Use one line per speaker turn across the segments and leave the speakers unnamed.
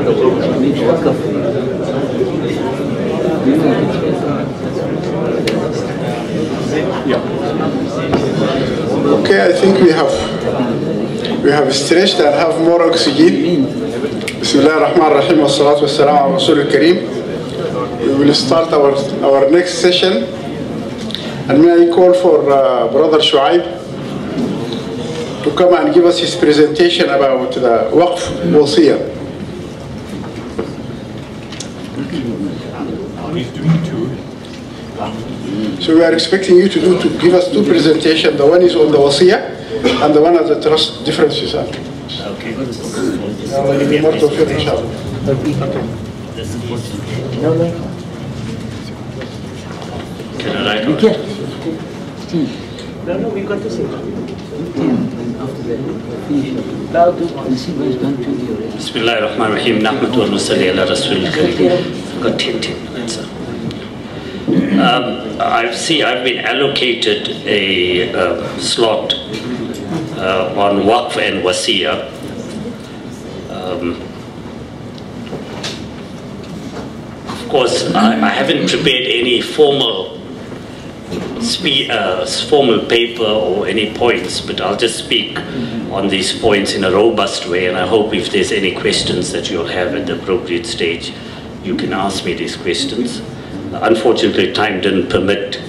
Okay, I think we have stretched and have more oxygen. Bismillah ar-Rahman ar-Rahim wa salatu wa salam ala Rasul al-Kareem. We will start our next session. And may I call for Brother Shuaib to come and give us his presentation about the Waqf Wasiyah. So we are expecting you to give us two presentations. The one is on the Wasiyah and the one on the trust differences. Okay. More tawfiq, inshallah.
Can I write?
No, we got to see.
Bismillah ar-Rahman ar-Rahim. Nahmadu wa nusalli ala Rasulil Kareem. Got 10 minutes. I've been allocated a slot on Waqf and Wasiyah. Of course, I haven't prepared any formal paper or any points, but I'll just speak on these points in a robust way, and I hope if there's any questions that you'll have at the appropriate stage, you can ask me these questions. Unfortunately, time didn't permit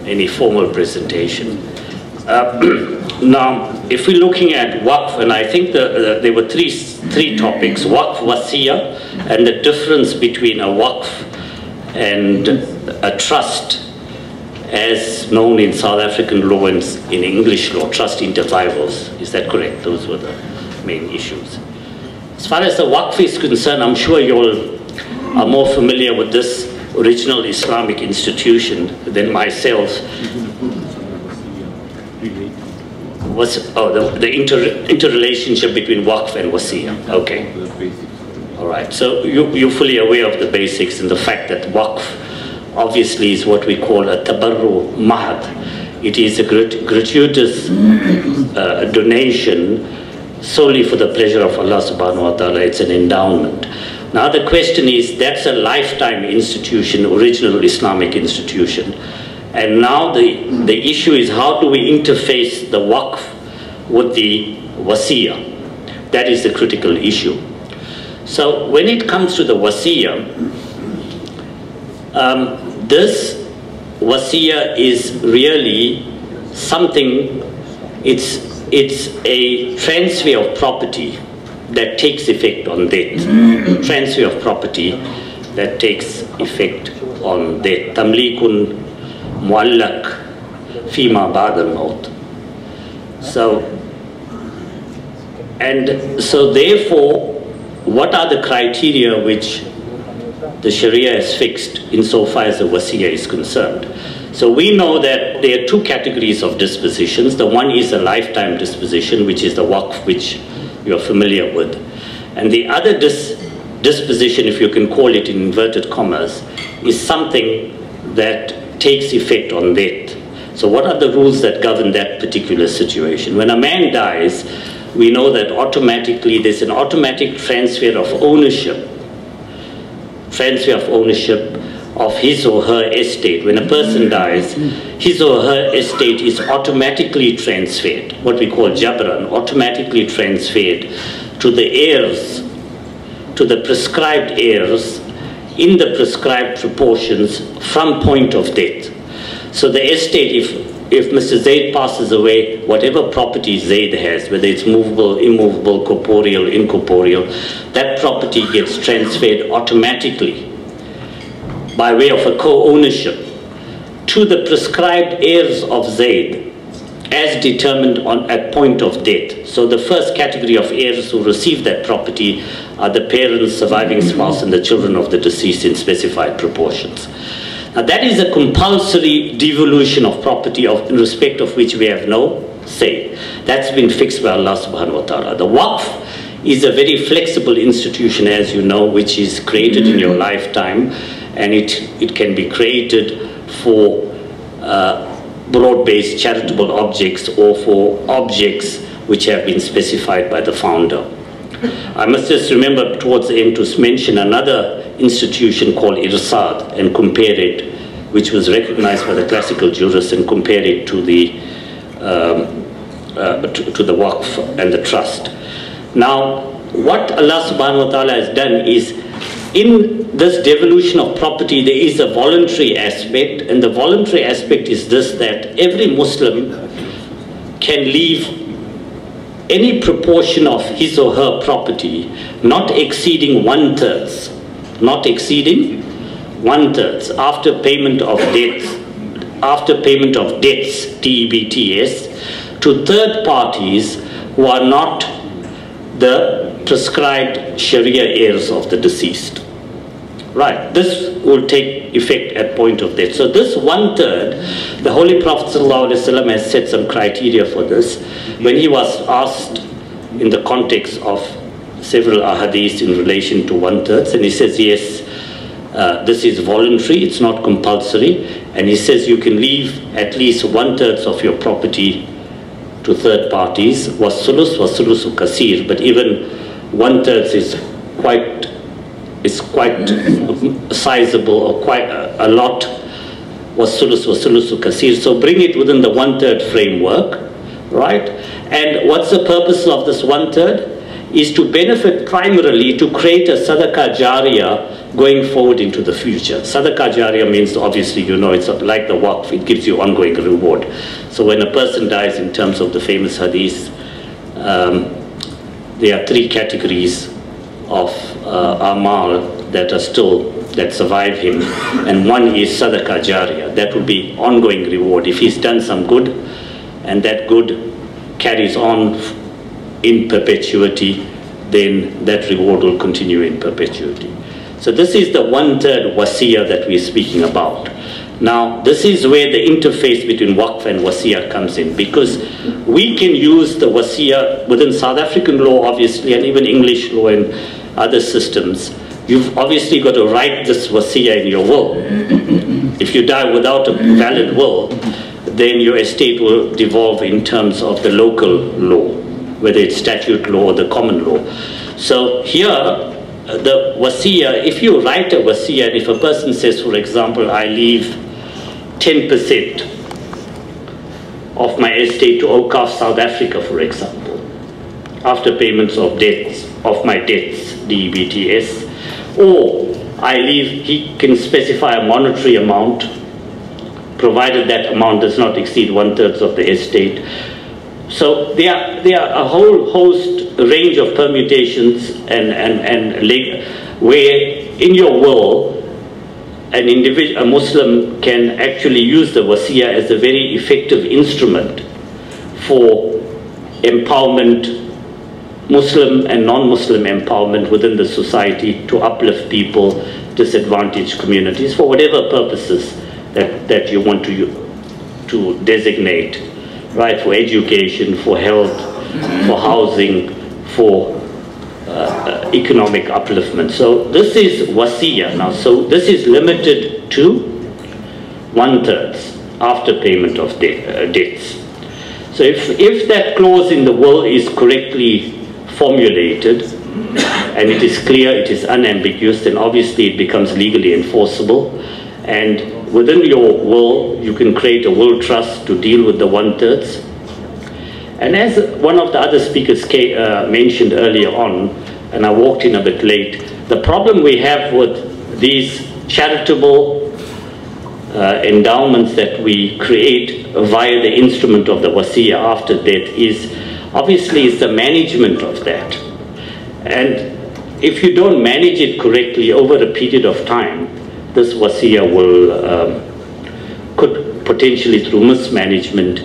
any formal presentation. Now, if we're looking at Waqf, and I think there were three topics: Waqf, Wasiyah, and the difference between a Waqf and a trust, as known in South African law and in English law, trust intervivals. Is that correct? Those were the main issues. As far as the Waqf is concerned, I'm sure you all are more familiar with this original Islamic institution than myself. The interrelationship between Waqf and Wasiyah. Okay. All right. So you're fully aware of the basics and the fact that Waqf obviously is what we call a tabarru mahad. It is a gratuitous donation solely for the pleasure of Allah subhanahu wa ta'ala. It's an endowment. Now the question is, that's a lifetime institution, original Islamic institution. And now the issue is, how do we interface the Waqf with the Wasiyah? That is the critical issue. So when it comes to the Wasiyah, this Wasiyah is really something, it's a transfer of property that takes effect on death. Transfer of property that takes effect on death. Tamlikun muallak fima ba'd al-maut. So therefore, what are the criteria which the Sharia has fixed insofar as the Wasiyah is concerned? So we know that there are two categories of dispositions. The one is a lifetime disposition, which is the Waqf, which you're familiar with. And the other disposition, if you can call it in inverted commas, is something that takes effect on death. So what are the rules that govern that particular situation? When a man dies, we know that automatically there's an automatic transfer of ownership of his or her estate. When a person dies, his or her estate is automatically transferred, what we call jabran, automatically transferred to the heirs, to the prescribed heirs, in the prescribed proportions from point of death. So the estate, if Mr. Zaid passes away, whatever property Zaid has, whether it's movable, immovable, corporeal, incorporeal, that property gets transferred automatically by way of a co-ownership to the prescribed heirs of Zaid as determined at point of death. So the first category of heirs who receive that property are the parents, surviving spouse, and the children of the deceased in specified proportions. Now that is a compulsory devolution of property in respect of which we have no say. That's been fixed by Allah subhanahu wa ta'ala. The Waqf is a very flexible institution, as you know, which is created in your lifetime, and it can be created for broad-based charitable objects or for objects which have been specified by the founder. I must just remember towards the end to mention another institution called Irsad and compare it, which was recognized by the classical jurists, and compare it to the Waqf and the trust. Now, what Allah subhanahu wa ta'ala has done is, in this devolution of property, there is a voluntary aspect, and the voluntary aspect is this, that every Muslim can leave any proportion of his or her property not exceeding 1/3, not exceeding 1/3 after payment of debts, DEBTS, to third parties who are not the prescribed Sharia heirs of the deceased. Right, this will take effect at point of death. So this 1/3, the Holy Prophet ﷺ has set some criteria for this. When he was asked in the context of several ahadith in relation to 1/3, and he says, yes, this is voluntary, it's not compulsory, and he says you can leave at least 1/3 of your property to third parties. Was-sulus kasir, but even 1/3 is quite sizable, or quite a lot. Was-sulus kasir. So bring it within the 1/3 framework, right? And what's the purpose of this 1/3? Is to benefit primarily to create a sadaqah jariyah going forward into the future. Sadaqah jariyah means, obviously, you know, it's like the waqf, it gives you ongoing reward. So when a person dies, in terms of the famous hadith, there are 3 categories of amal that survive him, and one is sadaqah jariyah. That will be ongoing reward. If he's done some good, and that good carries on in perpetuity, then that reward will continue in perpetuity. So this is the 1/3 wasiyah that we're speaking about. Now, this is where the interface between waqf and wasiyah comes in, because we can use the wasiyah within South African law, obviously, and even English law and other systems. You've obviously got to write this wasiyah in your will. If you die without a valid will, then your estate will devolve in terms of the local law, whether it's statute law or the common law. So here, the wasiyah, if you write a wasiyah, and if a person says, for example, I leave 10% of my estate to Awqaf South Africa, for example, after payments of debts, of my debts, DEBTS, or I leave, he can specify a monetary amount, provided that amount does not exceed 1/3 of the estate. So there are a whole host, range of permutations where in your will, a Muslim can actually use the wasiyah as a very effective instrument for empowerment, Muslim and non-Muslim empowerment within the society, to uplift people, disadvantaged communities, for whatever purposes that you want to designate, right? For education, for health, for housing, for economic upliftment. So this is wasiyah now. So this is limited to 1/3 after payment of debts. So if that clause in the will is correctly formulated, and it is clear, it is unambiguous, then obviously it becomes legally enforceable. And within your will, you can create a will trust to deal with the 1/3. And as one of the other speakers mentioned earlier on, and I walked in a bit late, the problem we have with these charitable endowments that we create via the instrument of the wasiyah after death is obviously the management of that. And if you don't manage it correctly over a period of time, this wasiyah could potentially, through mismanagement,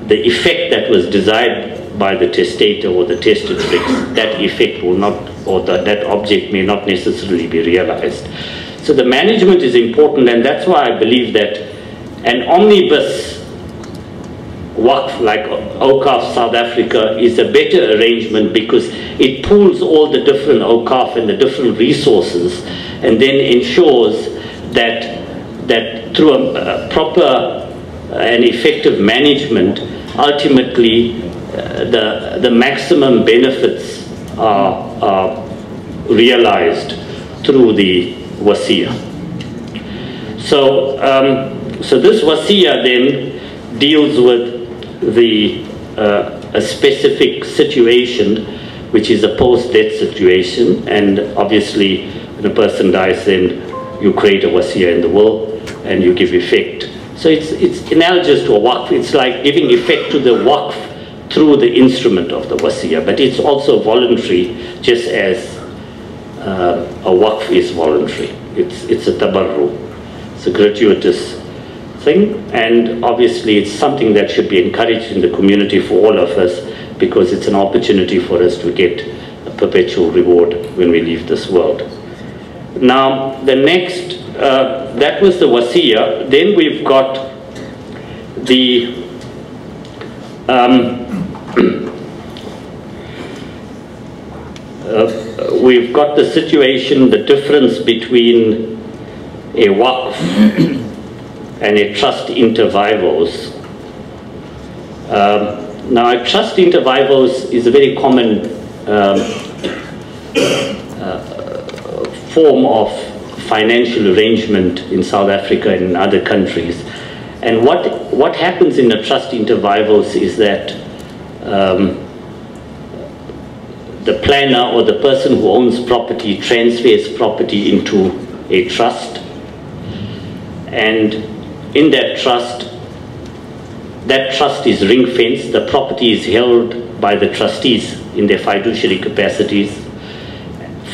the effect that was desired by the testator or the testatrix, that effect will not, or that object may not necessarily be realized. So the management is important, and that's why I believe that an omnibus waqf like Awqaf South Africa is a better arrangement, because it pools all the different Awqaf and the different resources, and then ensures that through a proper and effective management, ultimately the maximum benefits are realized through the wasiya. So, so this wasiya then deals with the a specific situation, which is a post-death situation, and obviously when a person dies, then you create a wasiya in the will and you give effect. So it's analogous to a waqf. It's like giving effect to the waqf through the instrument of the wasiya, but it's also voluntary, just as a waqf is voluntary. It's a tabarru. It's a gratuitous thing, and obviously it's something that should be encouraged in the community for all of us, because it's an opportunity for us to get a perpetual reward when we leave this world. Now, the next, that was the wasiya. Then we've got the we've got the situation, the difference between a waqf and a trust inter vivos. Now, a trust inter vivos is a very common form of financial arrangement in South Africa and in other countries. And what happens in a trust inter vivos is that the planner or the person who owns property transfers property into a trust, and in that trust is ring-fenced. The property is held by the trustees in their fiduciary capacities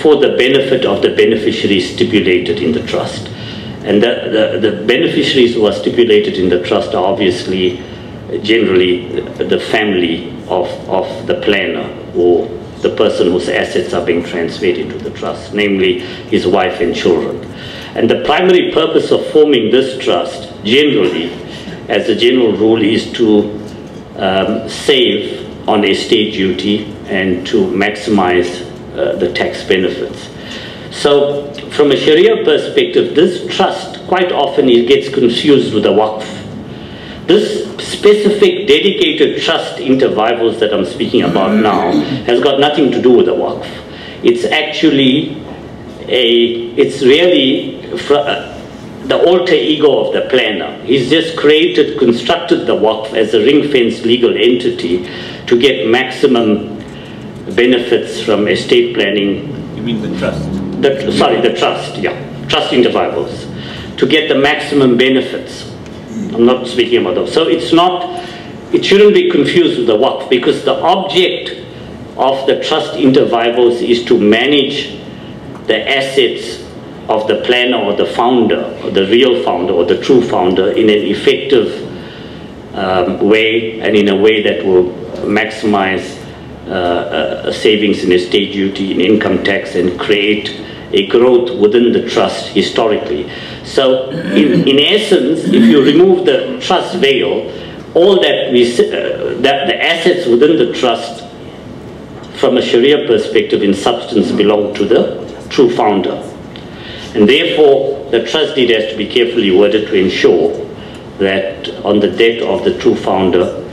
for the benefit of the beneficiaries stipulated in the trust. And the beneficiaries who are stipulated in the trust are obviously generally the family of the planner, or the person whose assets are being transferred into the trust, namely his wife and children. And the primary purpose of forming this trust, generally, as a general rule, is to save on estate duty and to maximize the tax benefits. So, from a Sharia perspective, this trust quite often it gets confused with a waqf. This specific dedicated trust inter vivos that I'm speaking about now has got nothing to do with a waqf. It's actually it's really the alter ego of the planner. He's just constructed the waqf as a ring-fenced legal entity to get maximum benefits from estate planning.
You mean the trust?
Sorry, the trust, yeah. Trust inter vivos. To get the maximum benefits. I'm not speaking about those. So it shouldn't be confused with the waqf, because the object of the trust inter vivos is to manage the assets of the planner or the founder, or the real founder or the true founder, in an effective way, and in a way that will maximize savings in estate duty, in income tax, and create a growth within the trust historically. So in essence, if you remove the trust veil, all that the assets within the trust from a Sharia perspective in substance belong to the true founder. And therefore, the trust deed has to be carefully worded to ensure that on the death of the true founder,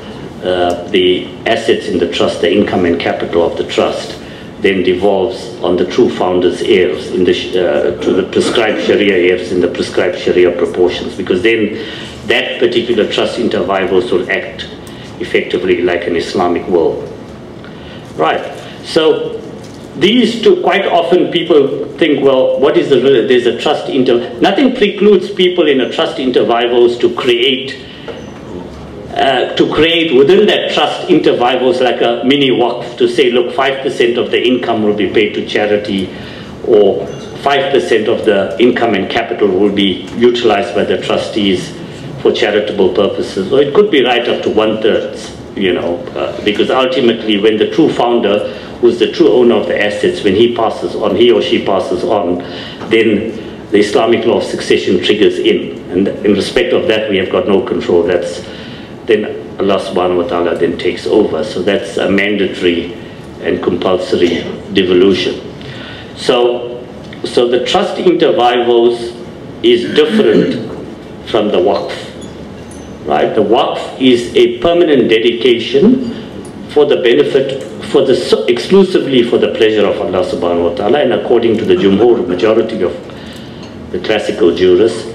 the assets in the trust, the income and capital of the trust, then devolves on the true founder's heirs to the prescribed Sharia heirs in the prescribed Sharia proportions, because then that particular trust inter vivos will act effectively like an Islamic will. Right. So these two, quite often people think, well, what is there's a trust inter, nothing precludes people in a trust inter vivos to create within that trust inter vivos like a mini waqf, to say, look, 5% of the income will be paid to charity, or 5% of the income and capital will be utilized by the trustees for charitable purposes. Or it could be right up to 1/3, you know, because ultimately when the true founder, who's the true owner of the assets, when he passes on, he or she passes on, then the Islamic law of succession triggers in. And in respect of that, we have got no control. Then Allah subhanahu wa ta'ala then takes over. So that's a mandatory and compulsory devolution. So the trust inter vivos is different from the waqf, right? The waqf is a permanent dedication for the benefit, exclusively for the pleasure of Allah subhanahu wa ta'ala, and according to the Jumhur, majority of the classical jurists,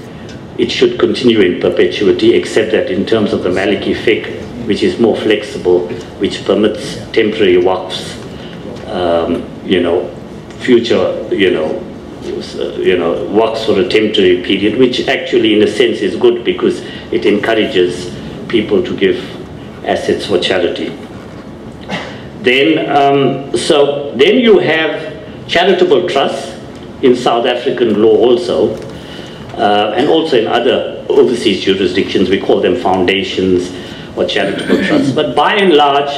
it should continue in perpetuity, except that in terms of the Maliki fiqh, which is more flexible, which permits temporary waqfs, future, waqfs for a temporary period, which actually in a sense is good because it encourages people to give assets for charity. Then, then you have charitable trusts in South African law also, and also in other overseas jurisdictions. We call them foundations or charitable trusts. But by and large,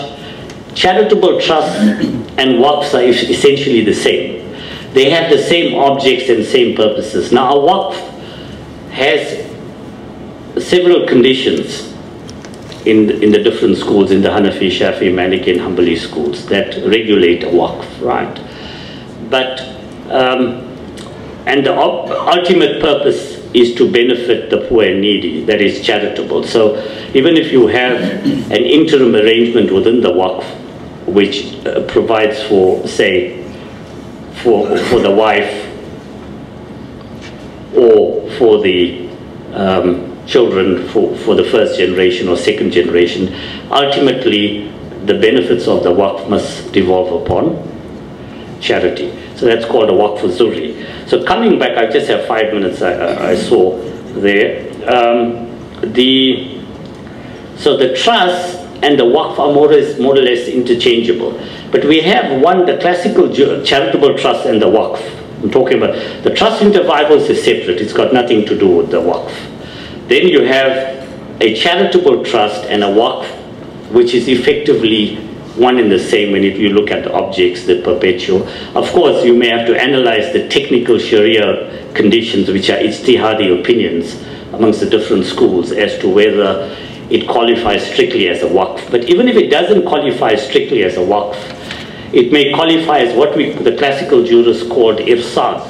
charitable trusts and waqfs are essentially the same. They have the same objects and same purposes. Now, a waqf has several conditions in the different schools, in the Hanafi, Shafi, Maliki and Hanbali schools that regulate a waqf, right? But, and the ultimate purpose is to benefit the poor and needy, that is charitable. So even if you have an interim arrangement within the waqf, which provides for, say, for the wife or for the children for the first generation or second generation, ultimately the benefits of the waqf must devolve upon charity. So that's called a waqf zuri. So coming back, I just have 5 minutes I saw there. So the trust and the waqf are more or less interchangeable. But we have one, the classical charitable trust and the waqf. I'm talking about the trust inter vivos is separate. It's got nothing to do with the waqf. Then you have a charitable trust and a waqf, which is effectively one and the same when you look at the objects, the perpetual. Of course, you may have to analyze the technical Sharia conditions, which are ijtihadi opinions amongst the different schools as to whether it qualifies strictly as a waqf. But even if it doesn't qualify strictly as a waqf, it may qualify as what the classical jurists called irsad,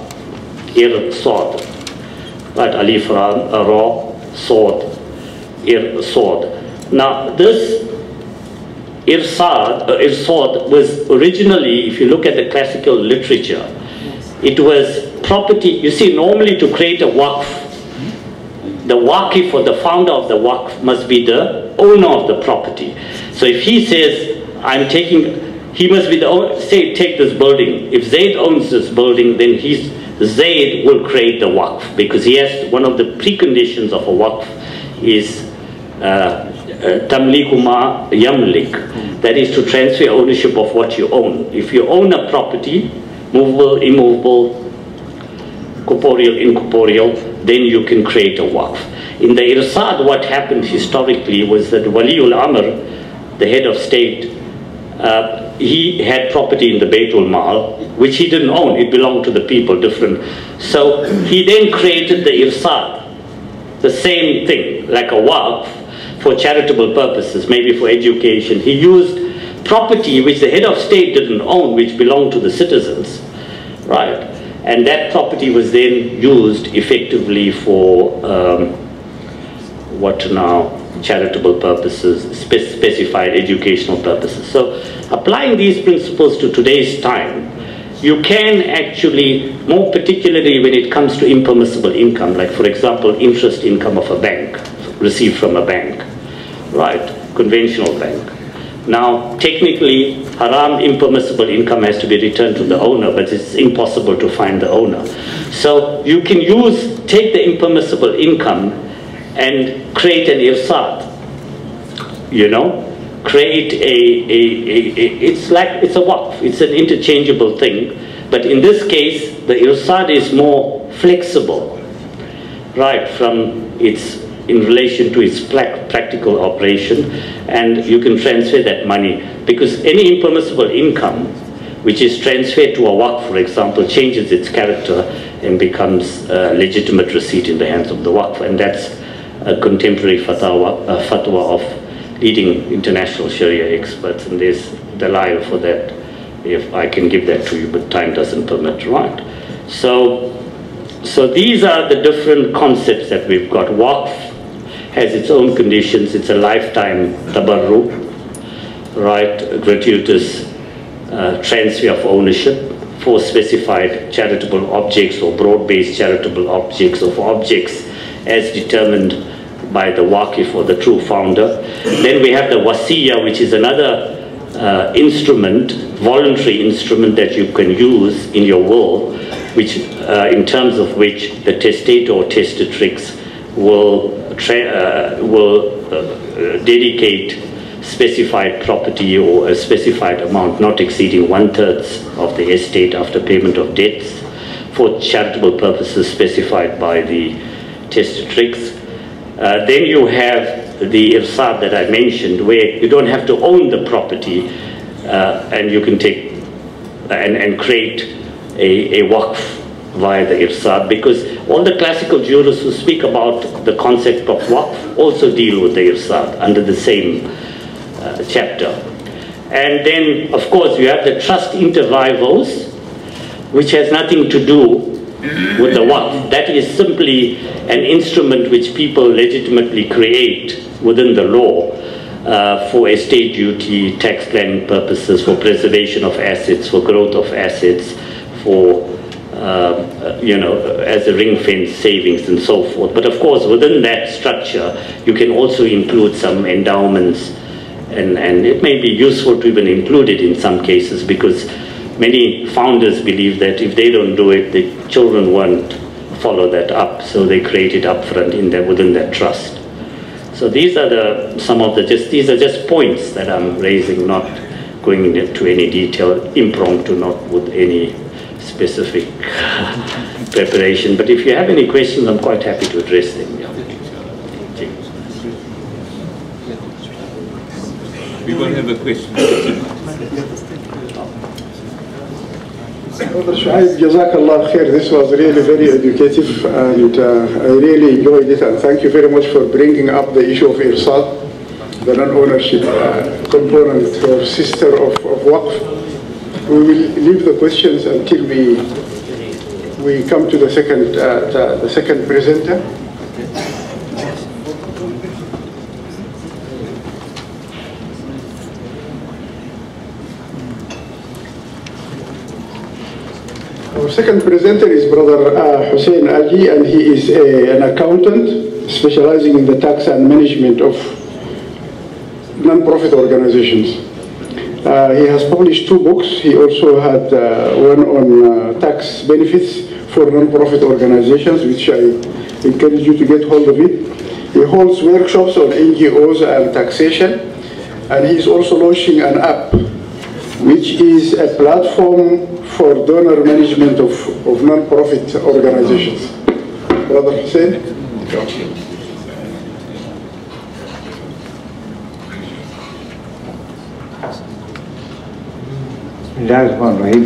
right? Alif, ra, sword, irsad. Now this irsad was originally, if you look at the classical literature, it was property. You see, normally to create a waqf, the waqif or the founder of the waqf must be the owner of the property. So if he says, I'm taking, he must be the owner, say take this building. If Zaid owns this building, then Zaid will create the waqf, because he has, one of the preconditions of a waqf is tamliku ma yamlik, that is to transfer ownership of what you own. If you own a property, movable, immovable, corporeal, incorporeal, then you can create a waqf. In the irsad, what happened historically was that Waliul Amr, the head of state, he had property in the Baitul Mal, which he didn't own. It belonged to the people, different. So he then created the irsad, the same thing, like a waqf, for charitable purposes, maybe for education. He used property which the head of state didn't own, which belonged to the citizens, right? And that property was then used effectively for charitable purposes, specified educational purposes. So applying these principles to today's time, you can actually, more particularly when it comes to impermissible income, like for example, interest income of a bank, received from a bank, right, conventional bank. Now, technically, haram impermissible income has to be returned to the owner, but it's impossible to find the owner. So you can take the impermissible income and create an irsad, create it's a waqf, it's an interchangeable thing, but in this case, the irsad is more flexible, right, in relation to its practical operation, and you can transfer that money, because any impermissible income which is transferred to a waqf, for example, changes its character and becomes legitimate receipt in the hands of the waqf, and that's a contemporary fatwa of leading international Sharia experts, and there's the line for that, if I can give that to you, but time doesn't permit, right? So these are the different concepts that we've got. Waqf has its own conditions. It's a lifetime tabarru, right, gratuitous transfer of ownership for specified charitable objects or broad-based charitable objects or for objects as determined by the Waqif or the true founder. Then we have the wasiya, which is another instrument, voluntary instrument that you can use in your will, which, in terms of which the testator or testatrix will dedicate specified property or a specified amount not exceeding 1/3 of the estate after payment of debts for charitable purposes specified by the testatrix. Then you have the irsad that I mentioned, where you don't have to own the property and you can take and create a waqf via the irsad, because all the classical jurists who speak about the concept of waqf also deal with the irsad under the same chapter. And then, of course, you have the trust inter vivos, which has nothing to do with the waqf. That is simply an instrument which people legitimately create within the law for estate duty, tax planning purposes, for preservation of assets, for growth of assets, for as a ring fence savings and so forth. But of course, within that structure, you can also include some endowments, and it may be useful to even include it in some cases, because many founders believe that if they don't do it, the children won't follow that up, so they create it up front within that trust. So these are these are just points that I'm raising, not going into any detail, impromptu, not with any specific preparation. But if you have any questions, I'm quite happy to address them. Yeah.
We will have a question.
Brother Shuaib, Jazakallah khair. This was really very educative, and I really enjoyed it, and thank you very much for bringing up the issue of irsad, the non-ownership component or sister of waqf. We will leave the questions until we come to the second presenter. Our second presenter is Brother Hussein Aji, and he is an accountant specializing in the tax and management of non-profit organizations. He has published 2 books. He also had one on tax benefits for non-profit organizations, which I encourage you to get hold of it. He holds workshops on NGOs and taxation, and he is also launching an app, which is a platform for donor management of non-profit organizations. Brother Hussein?
Bismillahirrahmanirrahim.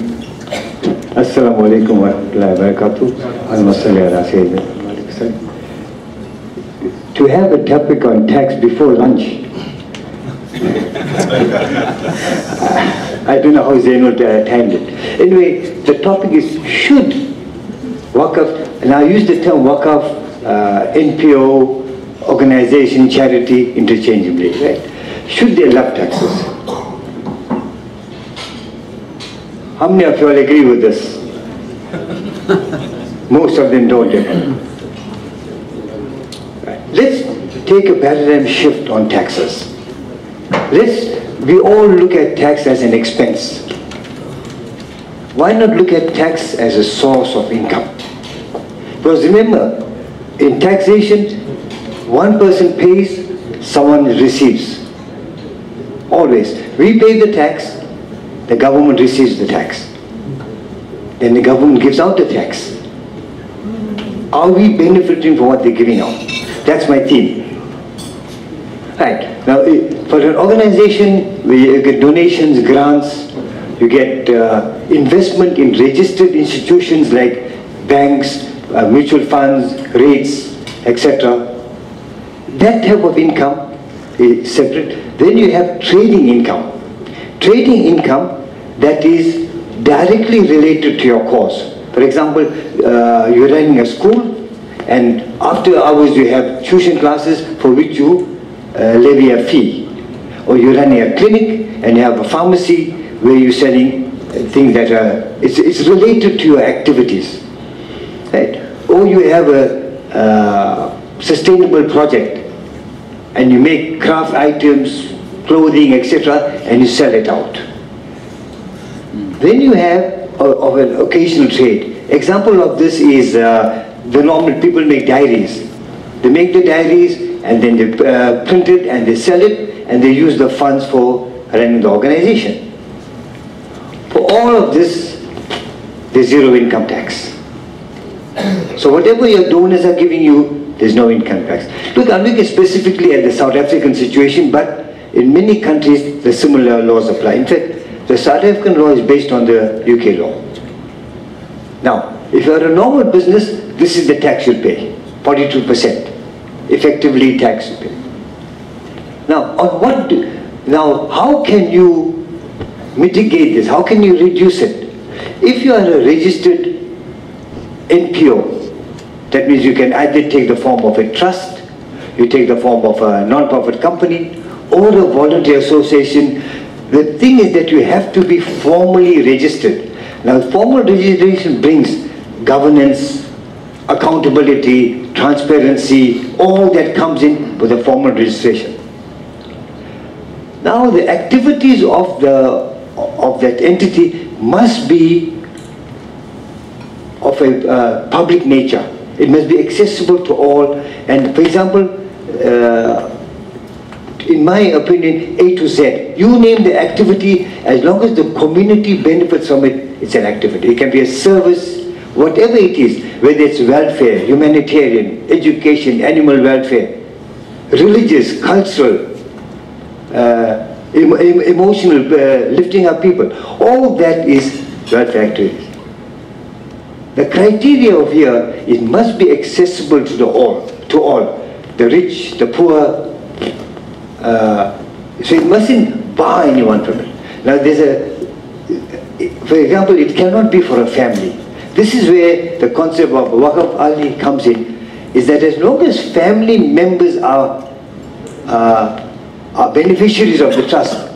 Assalamu alaikum wa rahmatullahi wa barakatuh. To have a topic on tax before lunch, I don't know how Zainul timed it. Anyway, the topic is, should Waqaf, and I use the term Waqaf, NPO, organization, charity, interchangeably, right? Should they love taxes? How many of you all agree with this? Most of them don't. Right. Let's take a paradigm shift on taxes. We all look at tax as an expense. Why not look at tax as a source of income? Because remember, in taxation, one person pays, someone receives. Always. We pay the tax, the government receives the tax. Then the government gives out the tax. Are we benefiting from what they're giving out? That's my theme. Right. Now, for an organization, you get donations, grants, you get investment in registered institutions like banks, mutual funds, REITs, etc. That type of income is separate. Then you have trading income. Trading income that is directly related to your cause. For example, you're running a school, and after hours you have tuition classes for which you levy a fee. Or you're running a clinic and you have a pharmacy where you're selling things that are, it's related to your activities, right? Or you have a sustainable project and you make craft items, clothing, etc., and you sell it out. Then you have of an occasional trade. Example of this is the normal people make diaries. They make the diaries and then they print it and they sell it and they use the funds for running the organization. For all of this, there's zero income tax. So whatever your donors are giving you, there's no income tax. Look, I'm looking specifically at the South African situation, but in many countries, the similar laws apply. In fact, the South African law is based on the UK law. Now, if you're a normal business, this is the tax you'll pay, 42%, effectively tax you pay. Now, now how can you mitigate this? How can you reduce it? If you are a registered NPO, that means you can either take the form of a trust, you take the form of a non-profit company, or a voluntary association. The thing is that you have to be formally registered. Now, formal registration brings governance, accountability, transparency, all that comes in with a formal registration. Now, the activities of that entity must be of a public nature. It must be accessible to all. And for example, in my opinion, A to Z, you name the activity, as long as the community benefits from it, it's an activity. It can be a service, whatever it is, whether it's welfare, humanitarian, education, animal welfare, religious, cultural, emotional, lifting up people. All that is welfare activities. The criteria of here, it must be accessible to all, the rich, the poor. So it mustn't bar anyone from it. Now there's for example, it cannot be for a family. This is where the concept of Waqf Ali comes in, is that as long as family members are beneficiaries of the trust,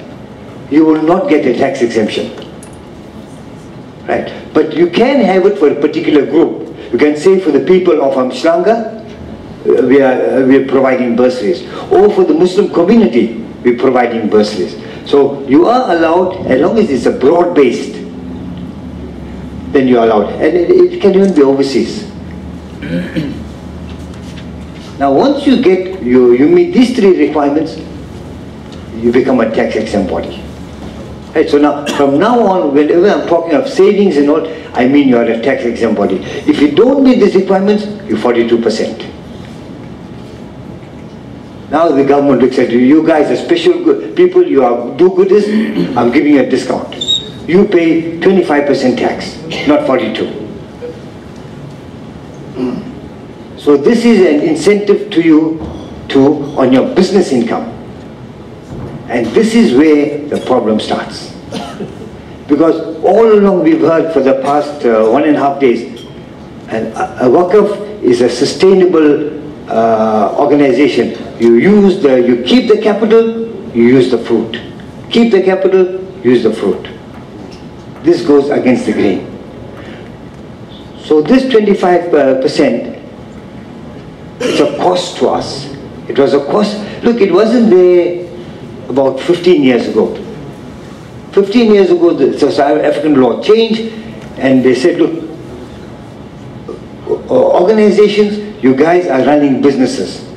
you will not get a tax exemption. Right? But you can have it for a particular group. You can say for the people of Amshlanga, we are providing bursaries. Or for the Muslim community, we're providing bursaries. So you are allowed, as long as it's a broad-based, then you're allowed. And it can even be overseas. Now once you get, you meet these three requirements, you become a tax-exempt body. Right, so now, from now on, whenever I'm talking of savings and all, I mean you are a tax-exempt body. If you don't meet these requirements, you're 42%. Now the government looks at you, you guys are special people, you are do-gooders, I'm giving you a discount. You pay 25% tax, not 42. So this is an incentive to you on your business income. And this is where the problem starts. Because all along we've heard for the past 1.5 days, and a Waqf is a sustainable organization. You keep the capital, you use the fruit. Keep the capital, use the fruit. This goes against the grain. So this 25%, it's a cost to us. It was a cost. Look, it wasn't there about 15 years ago. 15 years ago, the South African law changed, and they said, look, organizations, you guys are running businesses,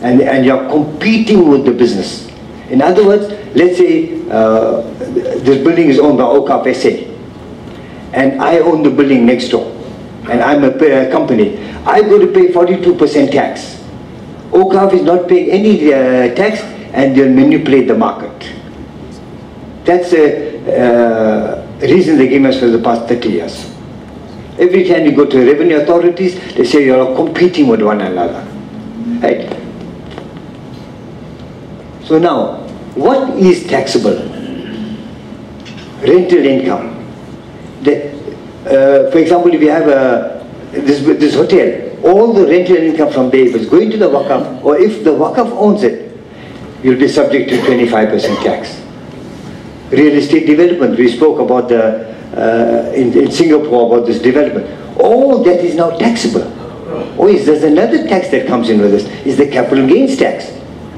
and you're competing with the business. In other words, let's say this building is owned by AwqafSA, and I own the building next door, and I'm a company. I go to pay 42% tax. Awqaf is not paying any tax, and they'll manipulate the market. That's a reason they gave us for the past 30 years. Every time you go to revenue authorities, they say you're competing with one another. Right? So now, what is taxable? Rental income. For example, if you have this hotel, all the rental income from there, if it's going to the Waqf, or if the Waqf owns it, you'll be subject to 25% tax. real estate development. We spoke about in Singapore about this development. All that is now taxable. Oh yes, there's another tax that comes in with this, is the capital gains tax.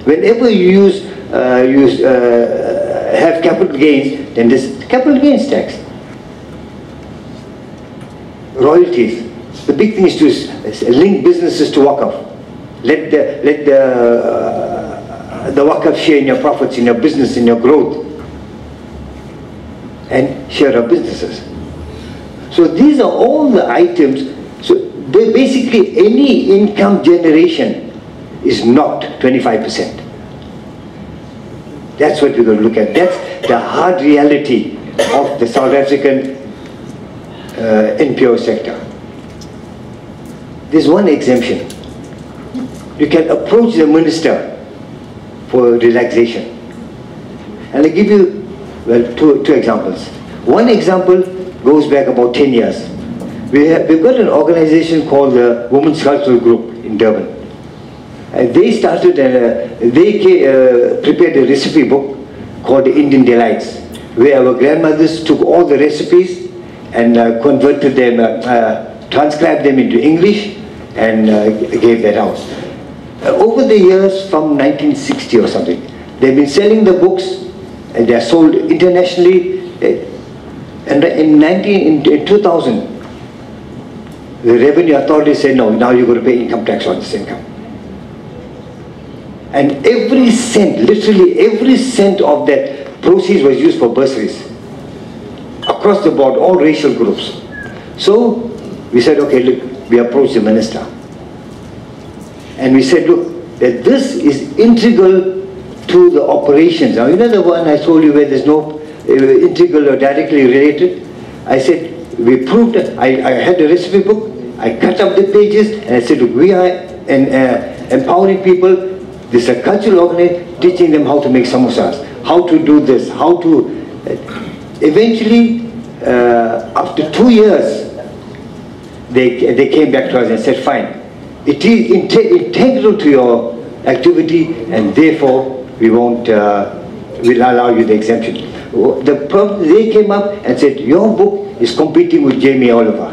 Whenever you have capital gains, then there's capital gains tax. Royalties. The big thing is to link businesses to Waqaf. Let the Waqaf share in your profits, in your business, in your growth, and share our businesses. So these are all the items. So basically any income generation is not 25%. That's what we're going to look at. That's the hard reality of the South African NPO sector. There's one exemption. You can approach the minister for relaxation. And I'll give you, well, two examples. One example goes back about 10 years. We've got an organization called the Women's Cultural Group in Durban. They started, prepared a recipe book called the Indian Delights, where our grandmothers took all the recipes and converted them, transcribed them into English and gave that out. Over the years, from 1960 or something, they've been selling the books and they're sold internationally. And in 2000, the revenue authority said, no, now you're going to pay income tax on this income. And every cent, literally every cent of that proceeds was used for bursaries. Across the board, all racial groups. So we said, okay, look, we approached the minister. And we said, look, that this is integral to the operations. Now, you know the one I told you where there's no integral or directly related? I said, we proved it. I had the recipe book. I cut up the pages and I said, look, we are empowering people. This is a cultural organization teaching them how to make samosas, how to do this, how to... Eventually, after 2 years, they came back to us and said, fine, it is integral to your activity and therefore we won't, we'll allow you the exemption. The problem, they came up and said, your book is competing with Jamie Oliver.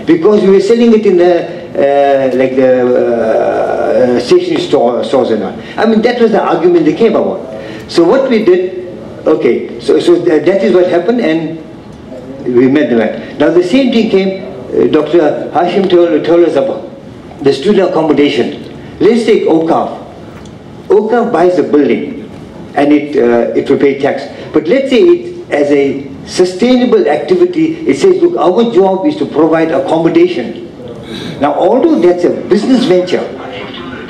Because we were selling it in the, like the stationery stores and all. I mean, that was the argument they came about. So what we did, okay, so that is what happened and we met the man. Now the same thing came, Dr. Hashim told us about the student accommodation. Let's take Awqaf. Awqaf buys a building and it will pay tax. But let's say it as a sustainable activity, it says, look, our job is to provide accommodation. Now, although that's a business venture,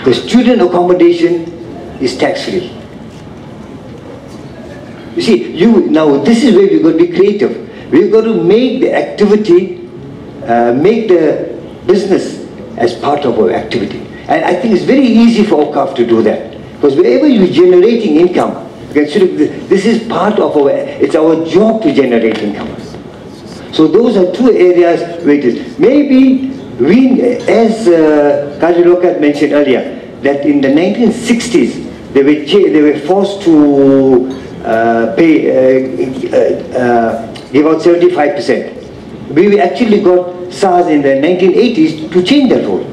the student accommodation is tax-free. You see, now this is where we're going to be creative. We're going to make the activity, make the business as part of our activity. And I think it's very easy for Awqaf to do that. Because wherever you're generating income, this is part of it's our job to generate income. So those are two areas where it is. Maybe we, as Kaji Lokat mentioned earlier, that in the 1960s, they were forced to give out 75%. We actually got SARS in the 1980s to change that rule.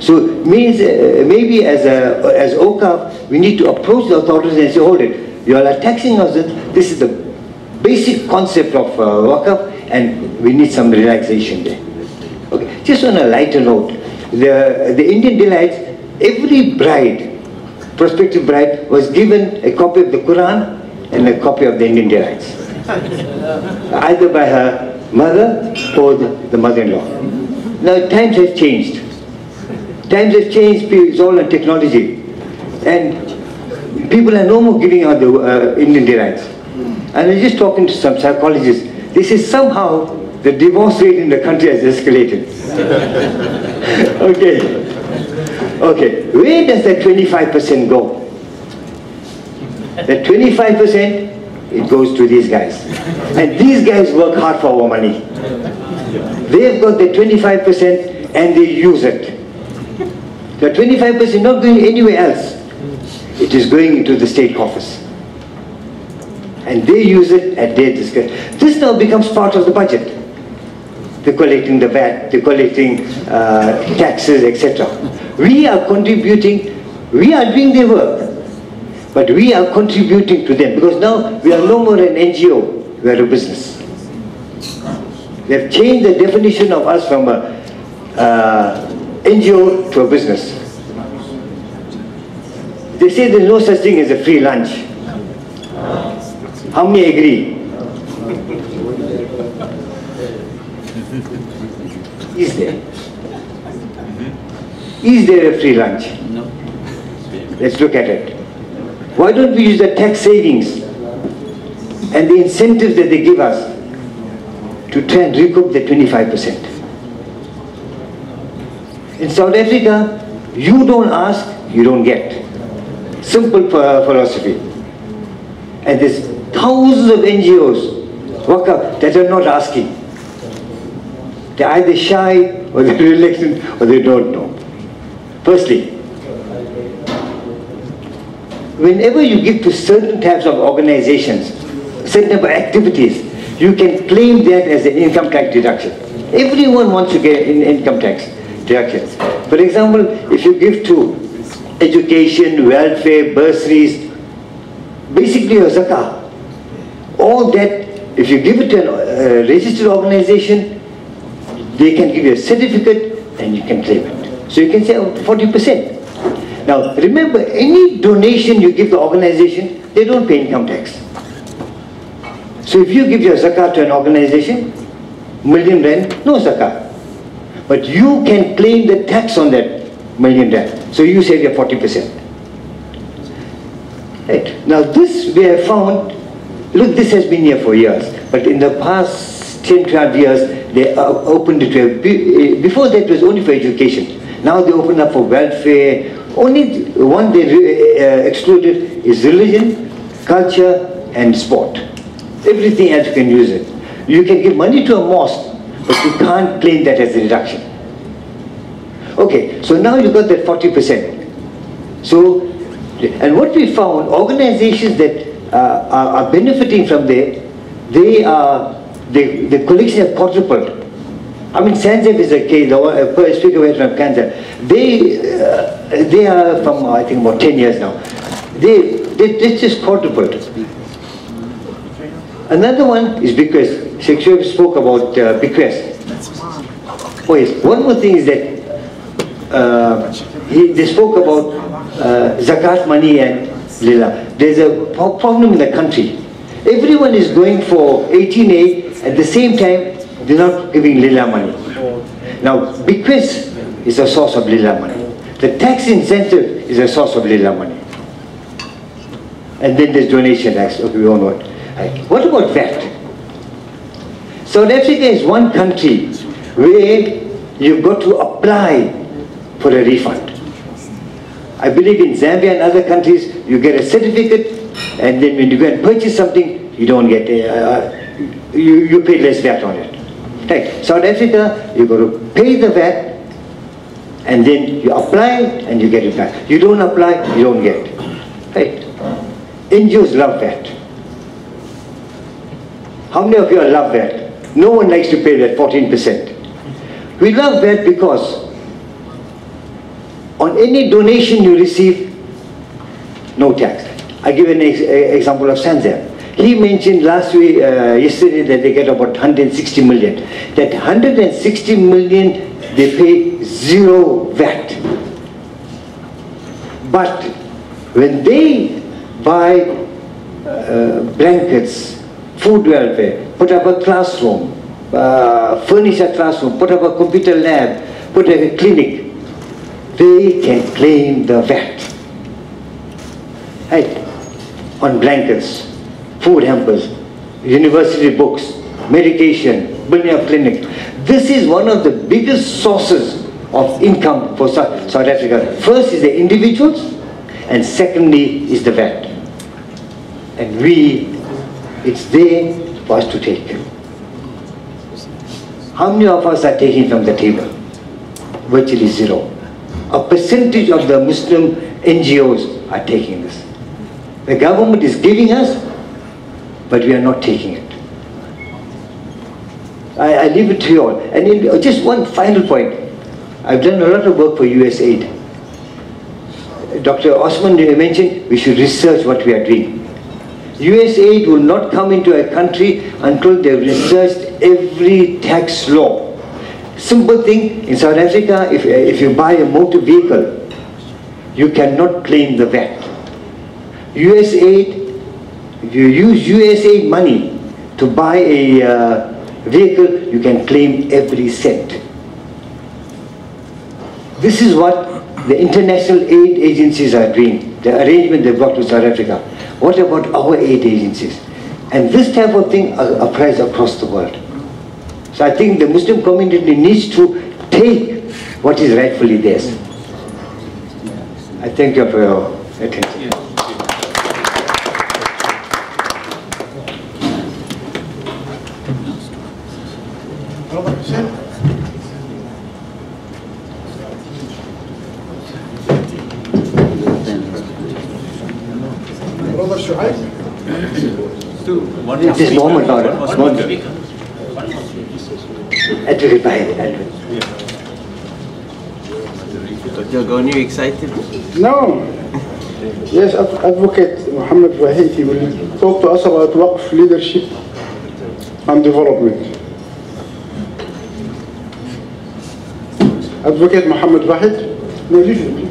So it means maybe as Awqaf, we need to approach the authorities and say, hold it, you all are taxing us, this is the basic concept of Waqf and we need some relaxation there. Okay. Just on a lighter note, the Indian Delights, every bride, prospective bride, was given a copy of the Quran and a copy of the Indian Delights. Either by her mother or the mother-in-law. Now times have changed. Times have changed, it's all on technology. And people are no more giving out the Indian Delights. And I was just talking to some psychologists. They say somehow the divorce rate in the country has escalated. Okay, where does that 25% go? That 25%, it goes to these guys. And these guys work hard for our money. They've got the 25% and they use it. The 25% not going anywhere else. It is going into the state coffers. and they use it at their discretion. This now becomes part of the budget. They're collecting the VAT, they're collecting taxes, etc. We are contributing, we are doing their work, but we are contributing to them, because now we are no more an NGO, we are a business. They have changed the definition of us from a NGO to a business. They say there's no such thing as a free lunch. How many agree? Is there? Is there a free lunch? No. Let's look at it. Why don't we use the tax savings and the incentives that they give us to try and recoup the 25%? In South Africa, you don't ask, you don't get. Simple philosophy. And there's thousands of NGOs, Waqaf, that are not asking. They're either shy, or they're reluctant, or they don't know. Firstly, whenever you give to certain types of organizations, certain type of activities, you can claim that as an income tax deduction. Everyone wants to get an income tax deduction. For example, if you give to education, welfare, bursaries, basically your zakah, all that, if you give it to a registered organization, they can give you a certificate and you can claim it. So you can say 40%. Now remember, any donation you give the organization, they don't pay income tax. So if you give your zakat to an organization, million rand, no zakat. But you can claim the tax on that million rand. So you save your 40%. Right. Now this we have found, look, this has been here for years, but in the past 10, 12 years, they opened it to before that it was only for education. Now they open up for welfare. Only one they excluded is religion, culture and sport. Everything else you can use it. You can give money to a mosque, but you can't claim that as a deduction. Okay, so now you got that 40%. So, and what we found, organizations that are benefiting from there, the collection have quadrupled. I mean, Sanzef is a case, a speaker away from Canada. They are from, I think, about 10 years now. They just quadrupled. Another one is bequest. Sheikh Shoaib spoke about bequest. Oh yes, one more thing is that they spoke about zakat money and lila. There's a problem in the country. Everyone is going for 18A, at the same time they're not giving lila money. Now bequest is a source of lila money. The tax incentive is a source of lila money. And then there's donation tax, okay, we all know it. What about VAT? South Africa is one country where you've got to apply for a refund. I believe in Zambia and other countries, you get a certificate, and then when you go and purchase something, you don't get you pay less VAT on it. Right. South Africa, you've got to pay the VAT, and then you apply and you get it back. You don't apply, you don't get it. Right. NGOs love VAT. How many of you love VAT? No one likes to pay that 14%. We love VAT because on any donation you receive, no tax. I give an example of Sanzef. He mentioned yesterday that they get about 160 million. That 160 million, they pay zero VAT. But when they buy blankets, food welfare, put up a classroom, furnish a classroom, put up a computer lab, put up a clinic, they can claim the VAT. Right? On blankets, food hampers, university books, medication, building a clinic. This is one of the biggest sources of income for South Africa. First is the individuals, and secondly is the VAT. And it's there for us to take. How many of us are taking from the table? Virtually zero. A percentage of the Muslim NGOs are taking this. The government is giving us, but we are not taking it. I leave it to you all. And just one final point. I've done a lot of work for USAID. Dr. Osman mentioned we should research what we are doing. USAID will not come into a country until they've researched every tax law. Simple thing, in South Africa, if you buy a motor vehicle, you cannot claim the VAT. USAID, if you use USAID money to buy a vehicle, you can claim every cent. This is what the international aid agencies are doing, the arrangement they've got with South Africa. What about our aid agencies? And this type of thing applies across the world. So I think the Muslim community needs to take what is rightfully theirs. I thank you for your attention. It is Mohammed now. Advocate Bahid.
Dr. Goni, you excited?
No. Yes, Advocate Mohammed Wahid, he will talk to us about Waqf leadership and development. Advocate Mohammed Wahid. No, you.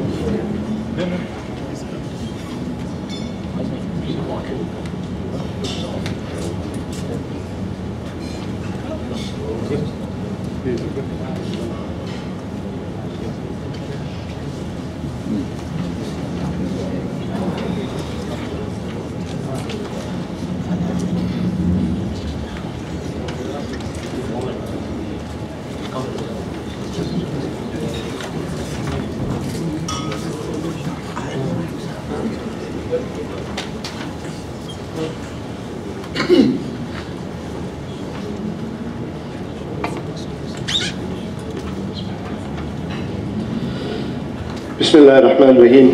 Bismillah ar-Rahman ar-Rahim.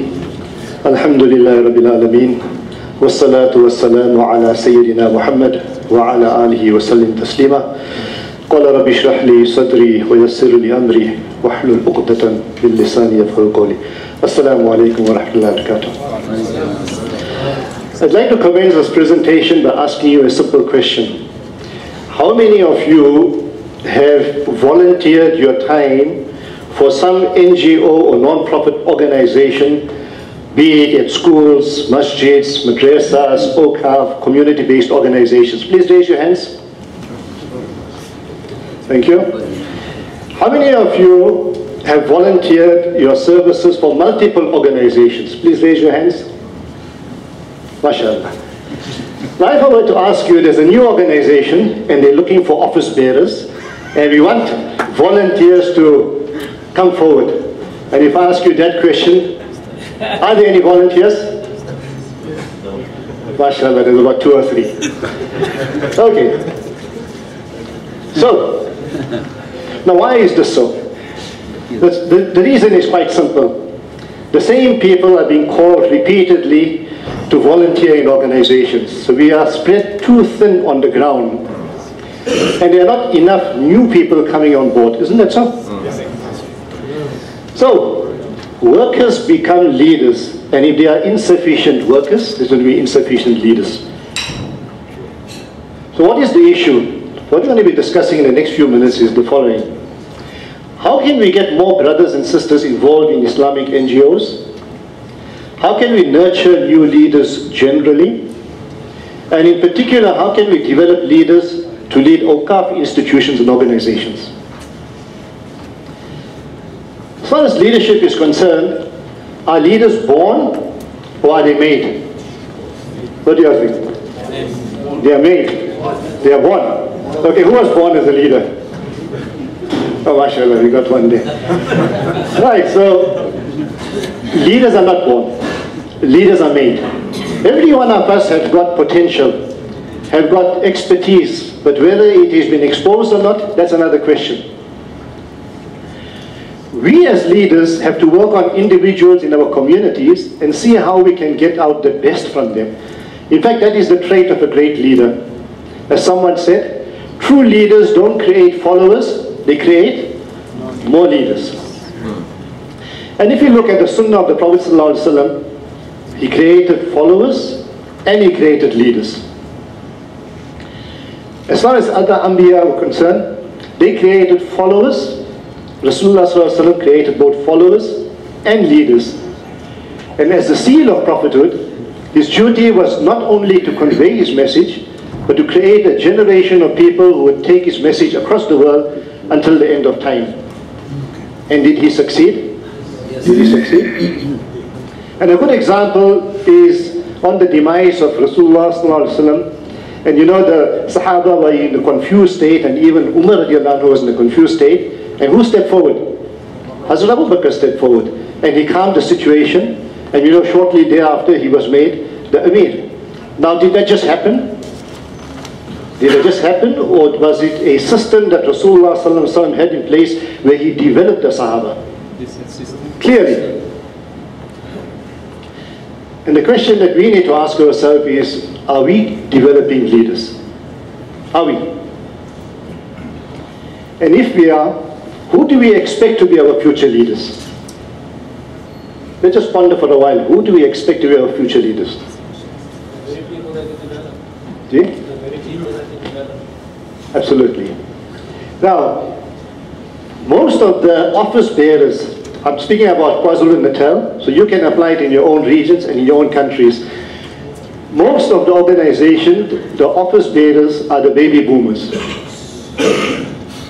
Alhamdulillah Rabbil Alameen. Wassalatu wassalamu ala Sayyidina Muhammad wa ala alihi wa sallim taslima. Qala rabbi shrah li sadri wa yassir li amri wahlul uqdatan bil lisani yafqahu qawli. Assalamu alaikum wa rahmatullahi wa barakatuh. I'd like to commence this presentation by asking you a simple question. How many of you have volunteered your time for some NGO or non-profit organization, be it at schools, masjids, madrasas, Awqaf, community-based organizations? Please raise your hands. Thank you. How many of you have volunteered your services for multiple organizations? Please raise your hands. MashaAllah. Now if I were to ask you, there's a new organization and they're looking for office bearers and we want volunteers to come forward. And if I ask you that question, are there any volunteers? MashaAllah, there's about 2 or 3. Okay. So, now why is this so? The reason is quite simple. The same people are being called repeatedly to volunteer in organizations. So we are spread too thin on the ground. And there are not enough new people coming on board. Isn't that so? So, workers become leaders, and if there are insufficient workers, there's going to be insufficient leaders. So what is the issue? What we're going to be discussing in the next few minutes is the following. How can we get more brothers and sisters involved in Islamic NGOs? How can we nurture new leaders generally? And in particular, how can we develop leaders to lead Awqaf institutions and organizations? As far as leadership is concerned, are leaders born or are they made? What do you think? They are made. They are born. Okay, who was born as a leader? Oh, mashallah, we got one there. Right, so leaders are not born. Leaders are made. Every one of us has got potential, have got expertise, but whether it has been exposed or not, that's another question. We as leaders have to work on individuals in our communities and see how we can get out the best from them. In fact, that is the trait of a great leader. As someone said, true leaders don't create followers, they create more leaders. And if you look at the Sunnah of the Prophet ﷺ, he created followers and he created leaders. As far as other Anbiya were concerned, they created followers. Rasulullah ﷺ created both followers and leaders. And as the seal of prophethood, his duty was not only to convey his message, but to create a generation of people who would take his message across the world until the end of time. And did he succeed? Yes. Did he succeed? And a good example is on the demise of Rasulullah ﷺ. And you know, the Sahaba were in a confused state, and even Umar radiallahu anhu was in a confused state. And who stepped forward? Hazrat Abu Bakr stepped forward. And he calmed the situation. And you know, shortly thereafter, he was made the Amir. Now, did that just happen? Did it just happen? Or was it a system that Rasulullah ﷺ had in place where he developed the Sahaba? Clearly. And the question that we need to ask ourselves is, are we developing leaders? Are we? And if we are, who do we expect to be our future leaders? Let's just ponder for a while. Who do we expect to be our future leaders? See? Absolutely. Now, most of the office bearers, I'm speaking about KwaZulu-Natal, so you can apply it in your own regions and in your own countries. Most of the organization, the office bearers are the baby boomers.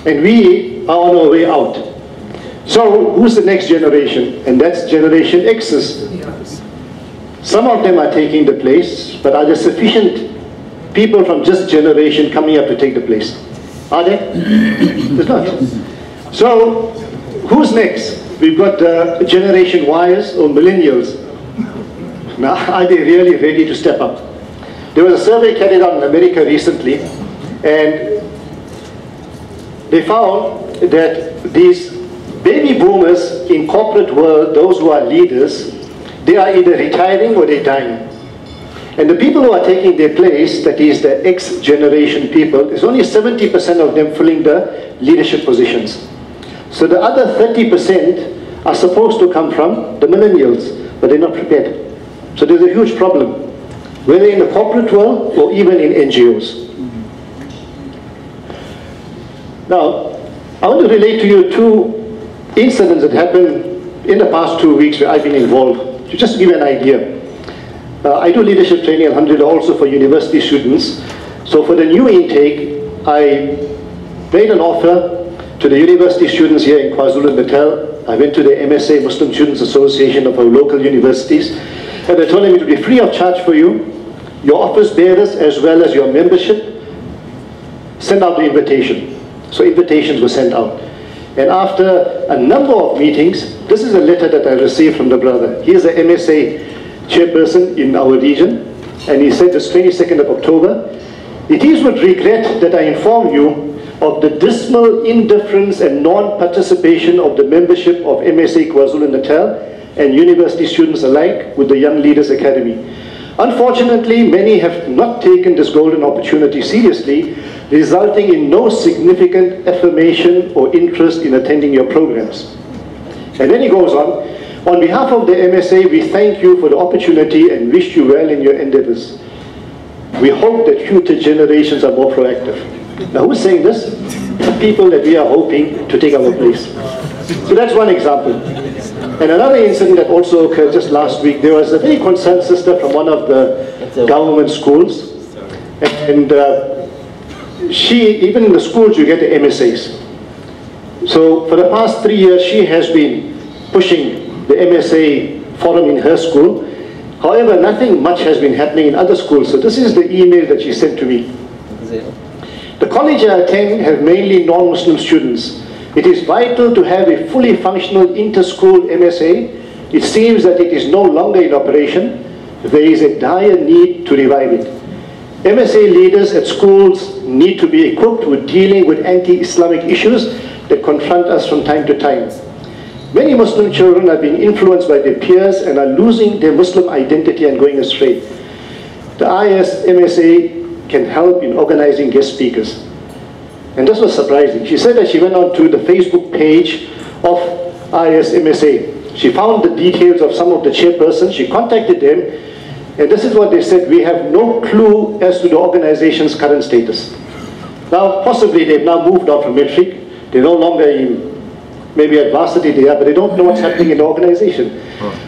And we are on our way out. So who's the next generation? And that's Generation X's. Some of them are taking the place, but are there sufficient people from just generation coming up to take the place? Are there? There's not. So who's next? We've got Generation Ys or Millennials. Now, are they really ready to step up? There was a survey carried out in America recently, and they found that these baby boomers in corporate world, those who are leaders, they are either retiring or they're dying. And the people who are taking their place, that is the X generation people, there's only 70% of them filling the leadership positions. So the other 30% are supposed to come from the millennials, but they're not prepared. So there's a huge problem, whether in the corporate world or even in NGOs. Now, I want to relate to you two incidents that happened in the past 2 weeks where I've been involved, just to give you an idea. I do leadership training, alhamdulillah, also for university students. So for the new intake, I made an offer to the university students here in KwaZulu-Natal. I went to the MSA, Muslim Students Association of our local universities, and I told them it will be free of charge for you, your office bearers as well as your membership. Send out the invitation. So invitations were sent out. And after a number of meetings, this is a letter that I received from the brother. He is the MSA chairperson in our region, and he said this 22nd of October, "It is with regret that I inform you of the dismal indifference and non-participation of the membership of MSA KwaZulu-Natal and university students alike with the Young Leaders Academy. Unfortunately, many have not taken this golden opportunity seriously, resulting in no significant affirmation or interest in attending your programs." And then he goes on behalf of the MSA, we thank you for the opportunity and wish you well in your endeavors. We hope that future generations are more proactive. Now, who's saying this? The people that we are hoping to take our place. So that's one example. And another incident that also occurred just last week, there was a very concerned sister from one of the government schools. And even in the schools, you get the MSAs. So for the past 3 years, she has been pushing the MSA forum in her school. However, nothing much has been happening in other schools. So this is the email that she sent to me. "The college I attend have mainly non-Muslim students. It is vital to have a fully functional inter-school MSA. It seems that it is no longer in operation. There is a dire need to revive it. MSA leaders at schools need to be equipped with dealing with anti-Islamic issues that confront us from time to time. Many Muslim children are being influenced by their peers and are losing their Muslim identity and going astray. the ISMSA can help in organizing guest speakers. And this was surprising. She said that she went on to the Facebook page of ISMSA. She found the details of some of the chairpersons. She contacted them, and this is what they said: we have no clue as to the organization's current status. Now, possibly they've now moved on from metric. They're no longer in maybe at varsity they are, but they don't know what's happening in the organization.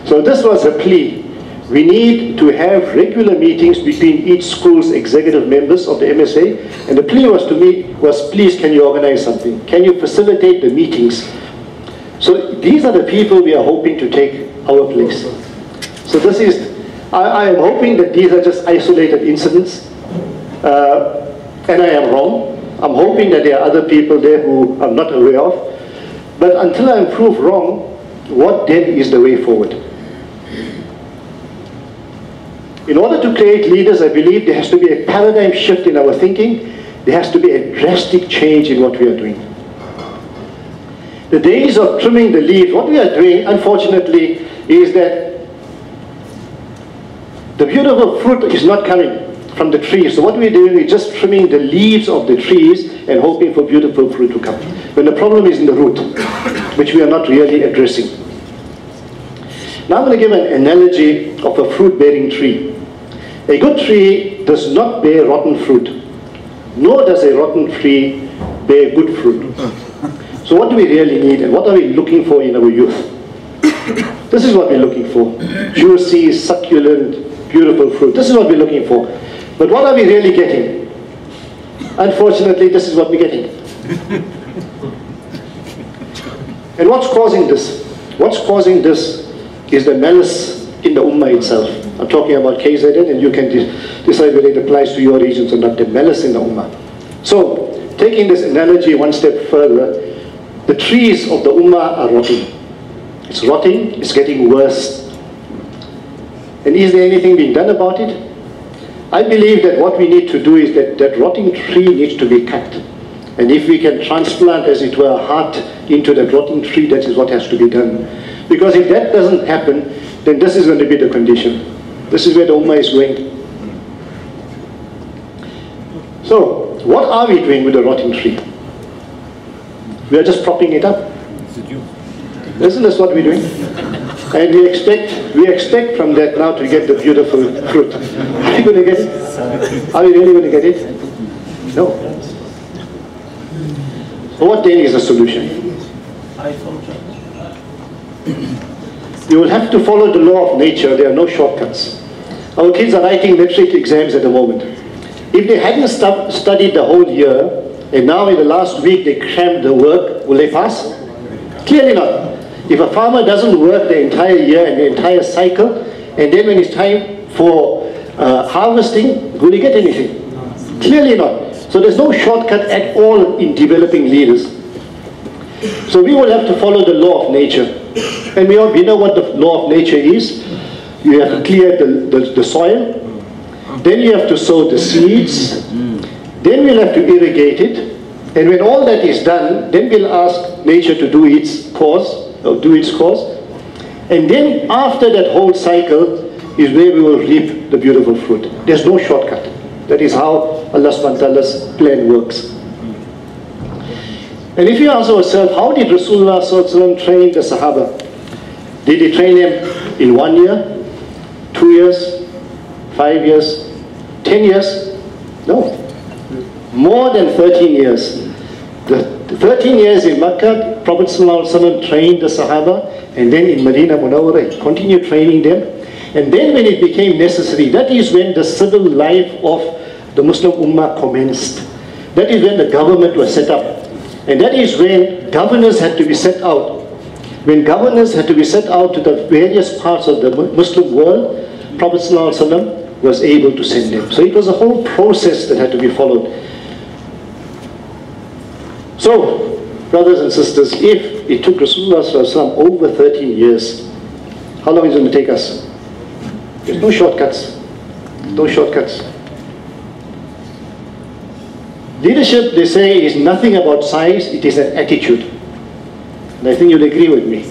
So this was a plea. We need to have regular meetings between each school's executive members of the MSA, and the plea was to me was, please, can you organize something? Can you facilitate the meetings? So these are the people we are hoping to take our place. So this is, I am hoping that these are just isolated incidents, and I am wrong. I'm hoping that there are other people there who I'm not aware of. But until I'm proved wrong, what then is the way forward? In order to create leaders, I believe there has to be a paradigm shift in our thinking. There has to be a drastic change in what we are doing. The days of trimming the leaves, what we are doing, unfortunately, is that the beautiful fruit is not coming from the trees. So what we're doing is just trimming the leaves of the trees and hoping for beautiful fruit to come. When the problem is in the root, which we are not really addressing. Now I'm going to give an analogy of a fruit-bearing tree. A good tree does not bear rotten fruit, nor does a rotten tree bear good fruit. So what do we really need, and what are we looking for in our youth? This is what we're looking for. Juicy, succulent, beautiful fruit. This is what we're looking for. But what are we really getting? Unfortunately, this is what we're getting. And what's causing this? What's causing this is the malice in the Ummah itself. I'm talking about KZN, and you can decide whether it applies to your regions or not, the malice in the Ummah. So, taking this analogy one step further, the trees of the Ummah are rotting. It's rotting, it's getting worse. And is there anything being done about it? I believe that what we need to do is that rotting tree needs to be cut. And if we can transplant, as it were, a heart into that rotting tree, that is what has to be done. Because if that doesn't happen, then this is going to be the condition. This is where the Ummah is going. So, what are we doing with the rotting tree? We are just propping it up. Isn't this what we're doing? And we expect from that now to get the beautiful fruit. Are we going to get it? Are we really going to get it? No. So what then is the solution? You will have to follow the law of nature. There are no shortcuts. Our kids are writing metric exams at the moment. If they hadn't studied the whole year, and now in the last week they crammed the work, will they pass? Clearly not. If a farmer doesn't work the entire year and the entire cycle, and then when it's time for harvesting, will he get anything? Clearly not. So there's no shortcut at all in developing leaders. So we will have to follow the law of nature. And we know what the law of nature is. You have to clear the soil. Then you have to sow the seeds. Then we'll have to irrigate it. And when all that is done, then we'll ask nature to do its course. And then after that whole cycle is where we will reap the beautiful fruit. There's no shortcut. That is how Allah subhanahu wa ta'ala's plan works. And if you ask ourselves, how did Rasulullah sallallahu alaihi wasallam train the Sahaba? Did he train them in 1 year, 2 years, 5 years, 10 years? No. More than 13 years. The 13 years in Makkah, Prophet ﷺ trained the Sahaba, and then in Medina Munawwarah, he continued training them. And then when it became necessary, that is when the civil life of the Muslim Ummah commenced. That is when the government was set up. And that is when governors had to be set out. When governors had to be set out to the various parts of the Muslim world, Prophet ﷺ was able to send them. So it was a whole process that had to be followed. So, brothers and sisters, if it took Rasulullah ﷺ over 13 years, how long is it going to take us? There's no shortcuts. No shortcuts. Leadership, they say, is nothing about size, it is an attitude. And I think you'll agree with me.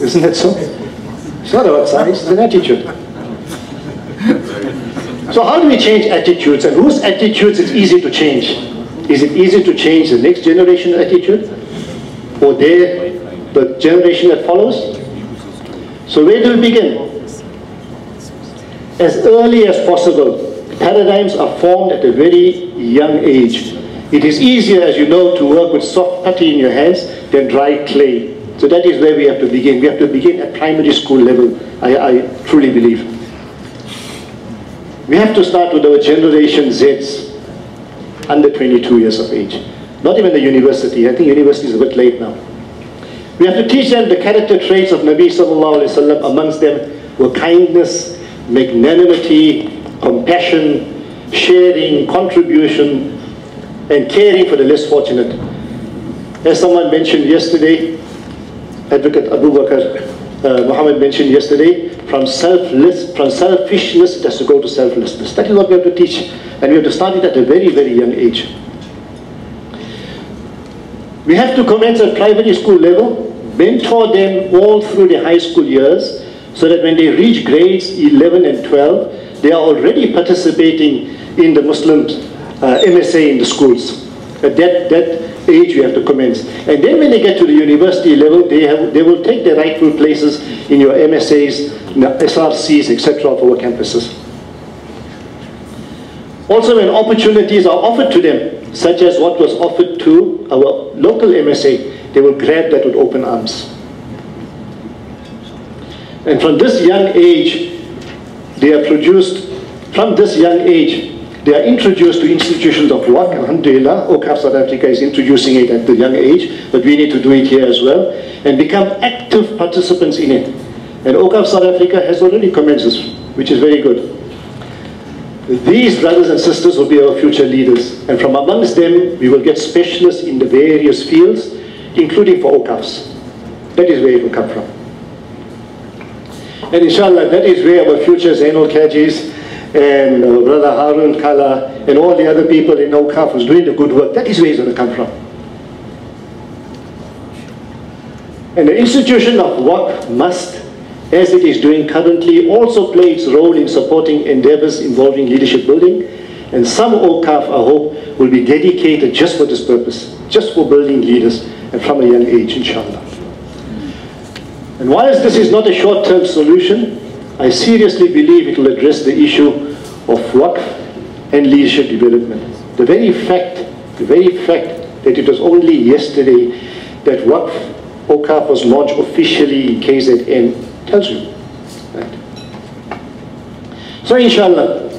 Isn't that so? It's not about size, it's an attitude. So how do we change attitudes, and whose attitudes is easy to change? Is it easy to change the next generation attitude, or the generation that follows? So where do we begin? As early as possible. Paradigms are formed at a very young age. It is easier, as you know, to work with soft putty in your hands than dry clay. So that is where we have to begin. We have to begin at primary school level, I truly believe. We have to start with our Generation Zs, under 22 years of age. Not even the university. I think university is a bit late now. We have to teach them the character traits of Nabi sallallahu alaihi wasallam. Amongst them were kindness, magnanimity, compassion, sharing, contribution, and caring for the less fortunate. As someone mentioned yesterday, Advocate Abu Bakr Muhammad mentioned yesterday, from selfishness it has to go to selflessness. That is what we have to teach, and we have to start it at a very, very young age. We have to commence at primary school level, mentor them all through the high school years, so that when they reach grades 11 and 12, they are already participating in the Muslim MSA in the schools. At that age we have to commence. And then when they get to the university level, they will take their rightful places in your MSAs, SRCs, etc. of our campuses. Also, when opportunities are offered to them, such as what was offered to our local MSA, they will grab that with open arms. And from this young age, they are produced, from this young age, they are introduced to institutions of work. Alhamdulillah, AwqafSA South Africa is introducing it at the young age, but we need to do it here as well, and become active participants in it. And AwqafSA South Africa has already commenced this, which is very good. These brothers and sisters will be our future leaders, and from amongst them, we will get specialists in the various fields, including for Awqafs. That is where it will come from. And inshallah, that is where our future Zainul Kajis and Brother Harun Kala and all the other people in Awqaf who's doing the good work, that is where it's going to come from. And the institution of Waqf must, as it is doing currently, also play its role in supporting endeavors involving leadership building. And some Awqaf, I hope, will be dedicated just for this purpose, just for building leaders, and from a young age, inshallah. And whilst this is not a short-term solution, I seriously believe it will address the issue of Waqf and leadership development. The very fact that it was only yesterday that Awqaf was launched officially in KZN tells you. Right? So inshallah,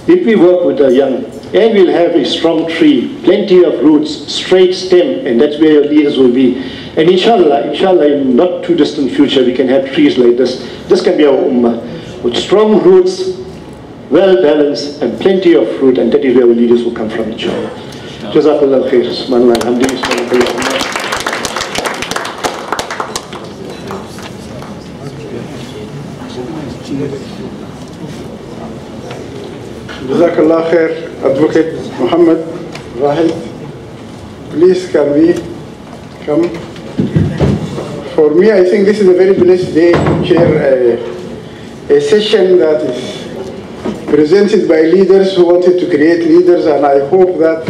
if we work with the young, and we'll have a strong tree, plenty of roots, straight stem, and that's where your leaders will be. And inshallah, in not too distant future, we can have trees like this. This can be our ummah, with strong roots, well balanced, and plenty of fruit, and that is where our leaders will come from, inshallah. Jazakallah khair. Subhanallah, alhamdulillah.
Jazakallah khair, Advocate Muhammad Rahil. Please can we come? For me, I think this is a very blessed day to chair a session that is presented by leaders who wanted to create leaders, and I hope that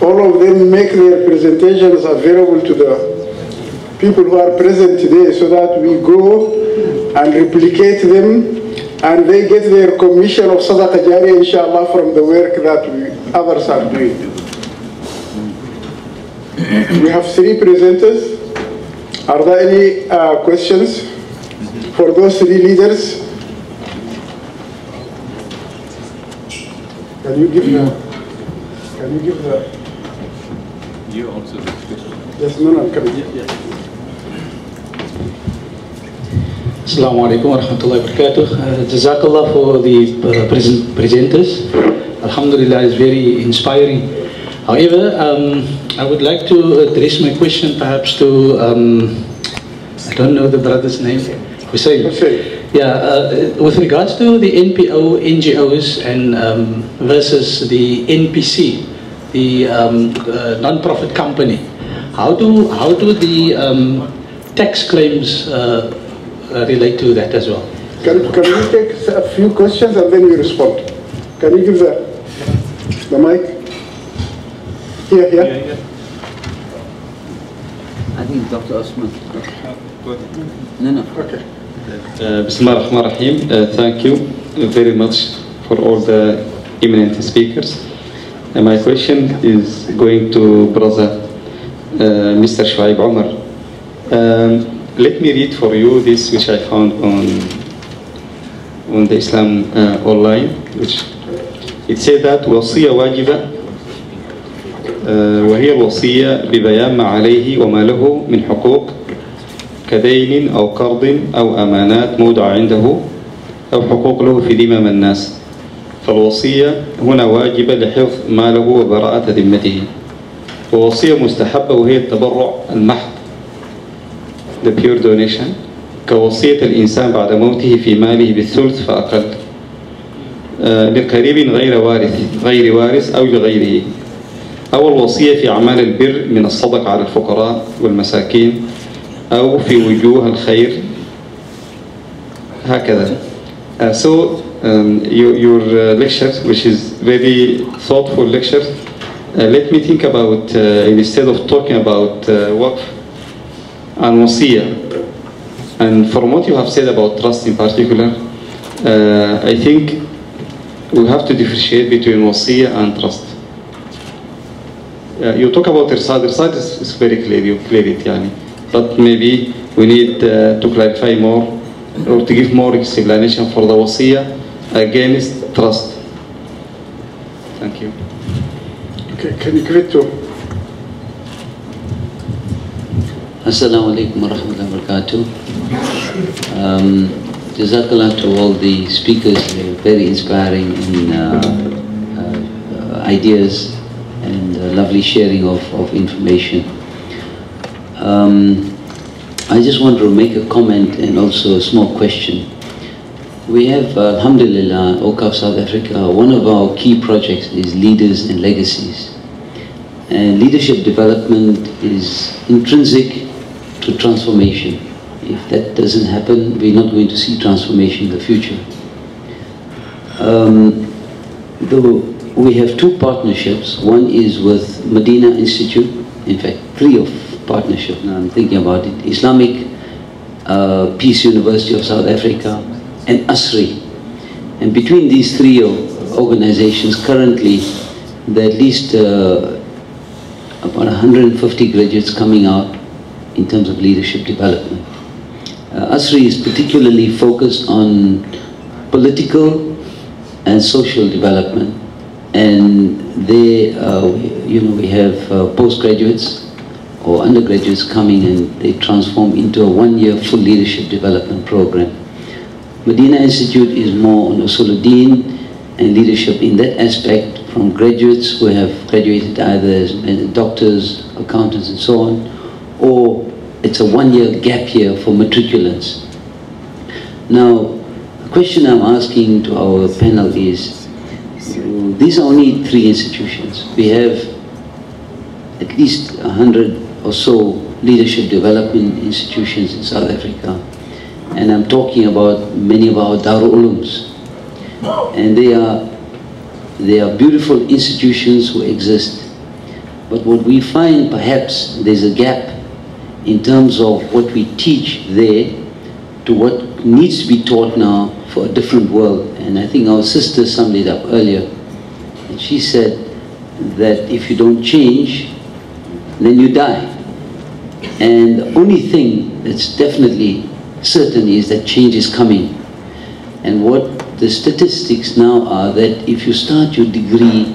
all of them make their presentations available to the people who are present today, so that we go and replicate them, and they get their commission of Sadaqah Jariyah, inshallah, from the work that others are doing. We have three presenters. Are there any questions for those three leaders? Can you give the...
You answer this question.
Yes, no, I'm coming.
Assalamu alaikum wa rahmatullahi wa barakatuh. Jazakallah for the presenters. Alhamdulillah, is very inspiring. However, I would like to address my question perhaps to, I don't know the brother's name, Hussein. Yeah, with regards to the NPO, NGOs, and versus the NPC, the non-profit company, how do the tax claims relate to that as well?
Can we take a few questions and then we respond? Can you give the mic? Here.
Yeah.
I think Dr. Osman. No.
Okay.
Bismillah ar-Rahman ar-Rahim. Thank you very much for all the eminent speakers. My question is going to Brother Mr. Shuaib Omar. Let me read for you this which I found on the Islam online, which it said that وصية واجبة وهي الوصية ببيان ما عليه وما له من حقوق كدين أو قرض أو أمانات مودعة عنده أو حقوق له في ذمم الناس. فالوصية هنا واجبة لحفظ ماله وبراءة ذمته. ووصية مستحبة وهي التبرع المحض, the pure donation, كوصية الإنسان بعد موته في ماله بالثلث فأقل لقريب غير وارث أو لغيره. أو الوصية في أعمال البر من الصدقة على الفقراء والمساكين أو في وجوه الخير هكذا. So your lecture, which is very thoughtful lecture, let me think about instead of talking about waqf and wasiya, and from what you have said about trust in particular, I think we have to differentiate between wasiya and trust. You talk about irsad is very clear, you clear it yani. But maybe we need to clarify more or to give more explanation for the wasiya against trust. Thank you.
Okay, can you give it to?
Assalamu alaikum wa rahmatullahi wa barakatuh. Jazakallah to all the speakers, they were very inspiring in ideas and lovely sharing of information. I just want to make a comment and also a small question. We have, alhamdulillah, AwqafSA South Africa, one of our key projects is Leaders and Legacies. And leadership development is intrinsic to transformation. If that doesn't happen, we're not going to see transformation in the future. Though we have two partnerships. One is with Medina Institute, in fact, three of partnerships now I'm thinking about it. Islamic Peace University of South Africa and ASRI. And between these three organizations currently, there are at least about 150 graduates coming out in terms of leadership development. ASRI is particularly focused on political and social development, and they, we have postgraduates or undergraduates coming and they transform into a one-year full leadership development program. Medina Institute is more on Usuluddin and leadership in that aspect, from graduates who have graduated either as doctors, accountants and so on, or it's a one-year gap year for matriculants. Now, the question I'm asking to our panel is, these are only three institutions. We have at least 100 or so leadership development institutions in South Africa. And I'm talking about many of our Darul Ulums. And they are beautiful institutions who exist. But what we find, perhaps, there's a gap in terms of what we teach there to what needs to be taught now for a different world. And I think our sister summed it up earlier. And she said that if you don't change, then you die. And the only thing that's definitely certain is that change is coming. And what the statistics now are that if you start your degree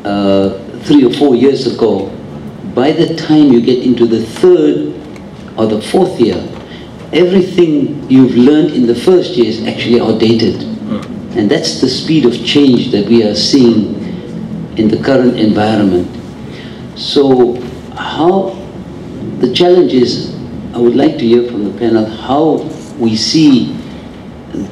3 or 4 years ago, by the time you get into the 3rd or the 4th year, everything you've learned in the first year is actually outdated. And that's the speed of change that we are seeing in the current environment. So the challenge is, I would like to hear from the panel how we see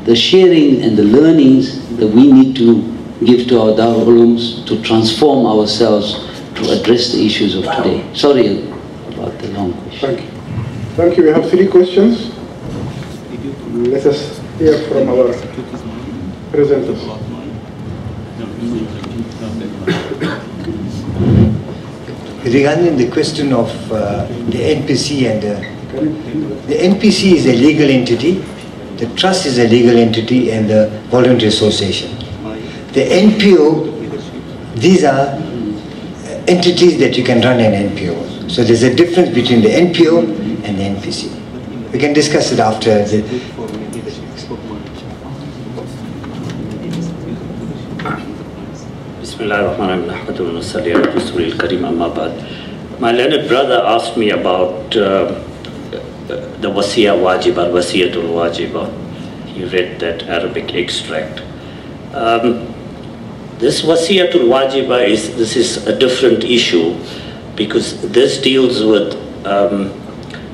the sharing and the learnings that we need to give to our Darul Ulums to transform ourselves to address the issues of today. Sorry about the long question.
Thank you. Thank you. We have 3 questions. Let us hear from our presenters.
Regarding the question of the NPC and the NPC is a legal entity, the trust is a legal entity, and the voluntary association. The NPO, these are entities that you can run an NPO. So there's a difference between the NPO and the NPC. We can discuss it after the...
My learned brother asked me about the Wasiya Wajiba, Wasiyatul Wajiba. He read that Arabic extract. This Wasiyatul Wajiba is a different issue, because this deals with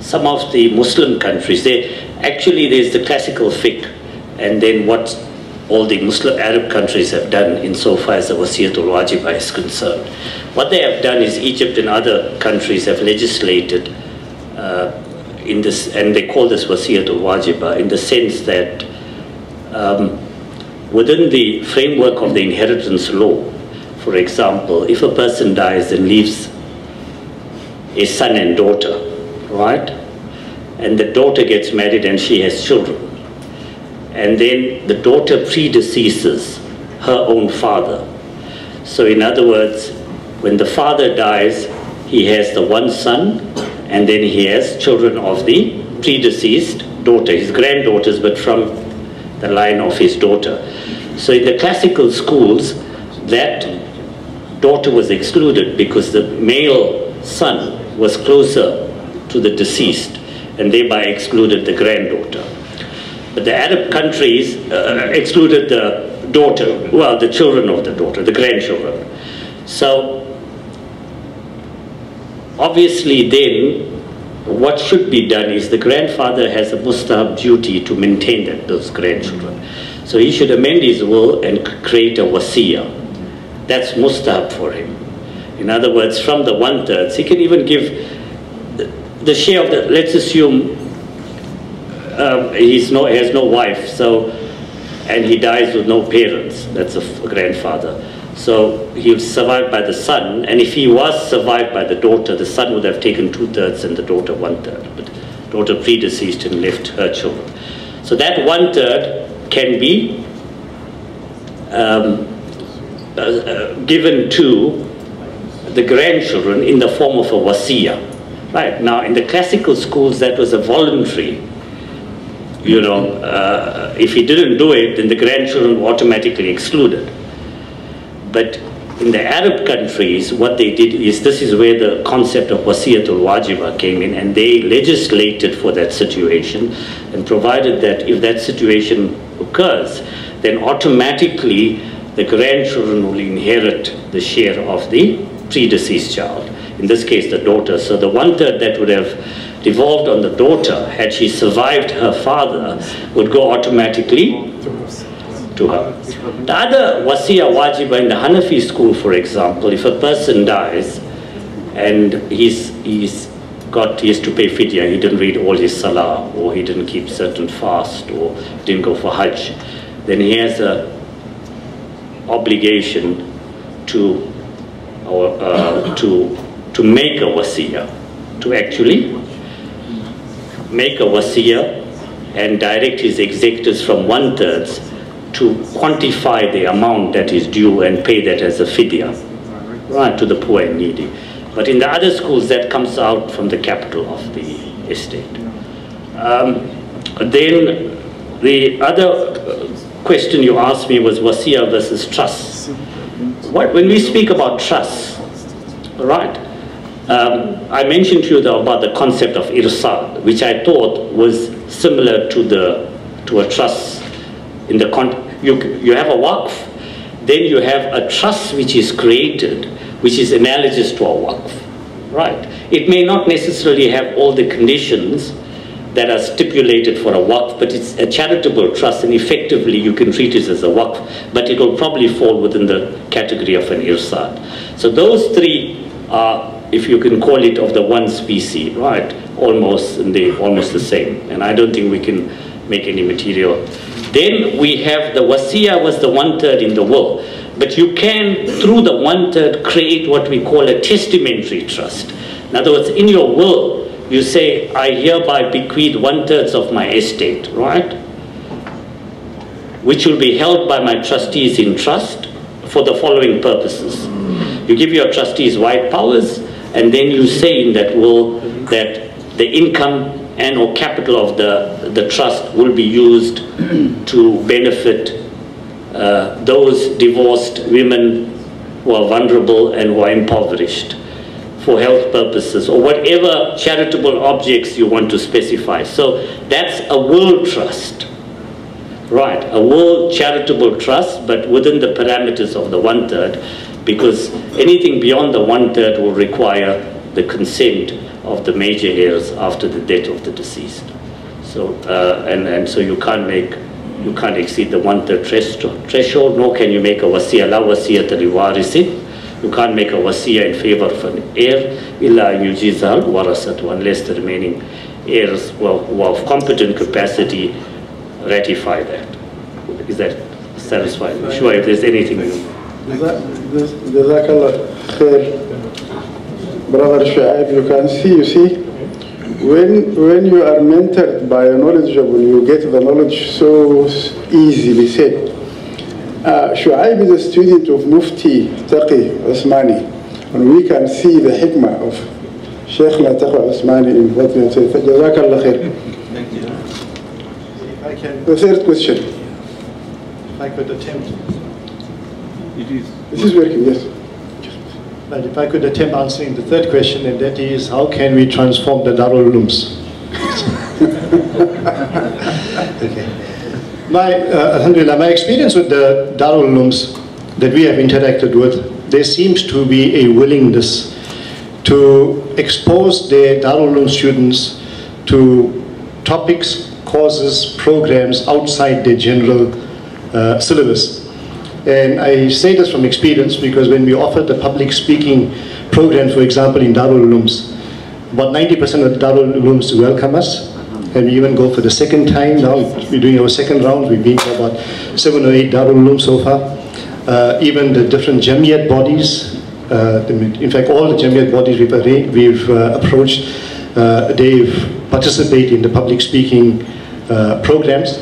some of the Muslim countries. There's the classical fiqh, and then what all the Muslim Arab countries have done insofar as the Wasiyatul Wajiba is concerned. What they have done is Egypt and other countries have legislated in this, and they call this Wasiyatul Wajiba, in the sense that within the framework of the inheritance law, for example, if a person dies and leaves a son and daughter, right? And the daughter gets married and she has children. And then the daughter predeceases her own father. So in other words, when the father dies, he has the one son, and then he has children of the predeceased daughter, his granddaughters, but from the line of his daughter. So in the classical schools, that daughter was excluded because the male son was closer to the deceased, and thereby excluded the granddaughter. But the Arab countries excluded the daughter, well, the children of the daughter, the grandchildren. So obviously then, what should be done is the grandfather has a mustahab duty to maintain those grandchildren. So he should amend his will and create a wasiyah. That's mustahab for him. In other words, from the 1/3, he can even give the share of the, let's assume he has no wife, so, and he dies with no parents, that's a grandfather. So he'll survive by the son, and if he was survived by the daughter, the son would have taken 2/3 and the daughter 1/3. But the daughter predeceased and left her children. So that 1/3 can be given to the grandchildren in the form of a wasiyah. Right, now in the classical schools that was a voluntary, if he didn't do it, then the grandchildren were automatically excluded. But in the Arab countries, what they did is, this is where the concept of Wasiyatul Wajiba came in, and they legislated for that situation and provided that if that situation occurs, then automatically the grandchildren will inherit the share of the predeceased child, in this case the daughter. So the 1/3 that would have devolved on the daughter, had she survived her father, would go automatically to her. The other Wasiya Wajiba in the Hanafi school, for example, if a person dies and he has to pay fidya, he didn't read all his salah, or he didn't keep certain fast, or didn't go for hajj, then he has a obligation to make a wasiyah, to actually make a wasiyah and direct his executors from 1/3 to quantify the amount that is due and pay that as a fidya, right, to the poor and needy. But in the other schools, that comes out from the capital of the estate. Then the other question you asked me was wasiyah versus trust. When we speak about trust, right, I mentioned to you about the concept of irsad, which I thought was similar to a trust. In the you have a waqf, then you have a trust which is created, which is analogous to a waqf, right? It may not necessarily have all the conditions that are stipulated for a waqf, but it's a charitable trust, and effectively you can treat it as a waqf, but it will probably fall within the category of an irsad. So those three are, if you can call it, of the one species, right? Almost the same, and I don't think we can make any material. Then we have the wasiyah was the 1/3 in the will. But you can, through the 1/3, create what we call a testamentary trust. In other words, in your will, you say, I hereby bequeath 1/3 of my estate, right? Which will be held by my trustees in trust for the following purposes. You give your trustees wide powers, and then you say in that will that the income and or capital of the trust will be used to benefit those divorced women who are vulnerable and who are impoverished for health purposes, or whatever charitable objects you want to specify. So that's a will trust. Right, a will charitable trust, but within the parameters of the 1/3, because anything beyond the 1/3 will require the consent of the major heirs after the death of the deceased. So, and so you can't exceed the 1/3 threshold, nor can you make a wasiyah, la wasiyata li warisin. You can't make a wasiyah in favor of an heir, illa yujizal warasatu, unless the remaining heirs who are of competent capacity ratify that. Is that satisfying? Sure, if there's anything you...
Jazakallah khair. Brother Shu'aib, you see, when you are mentored by a knowledgeable, you get the knowledge so easily said. Shu'aib is a student of Mufti Taqi Usmani, and we can see the hikmah of Shaykhna Taqi Usmani in what we have said. Jazakallah khair. The third question.
If I could attempt.
This is working, yes.
But if I could attempt answering the third question, and that is, how can we transform the Darul Ulooms? Okay. Alhamdulillah, my experience with the Darul Ulooms that we have interacted with, there seems to be a willingness to expose their Darul Uloom students to topics, courses, programs outside their general syllabus. And I say this from experience because when we offer the public speaking program, for example, in Darul Ulooms, about 90% of the Darul Ulooms welcome us. And we even go for the second time now. We're doing our second round. We've been to about 7 or 8 Darul Ulooms so far. Even the different Jamiyat bodies, in fact all the Jamiyat bodies we've approached, they've participated in the public speaking programs.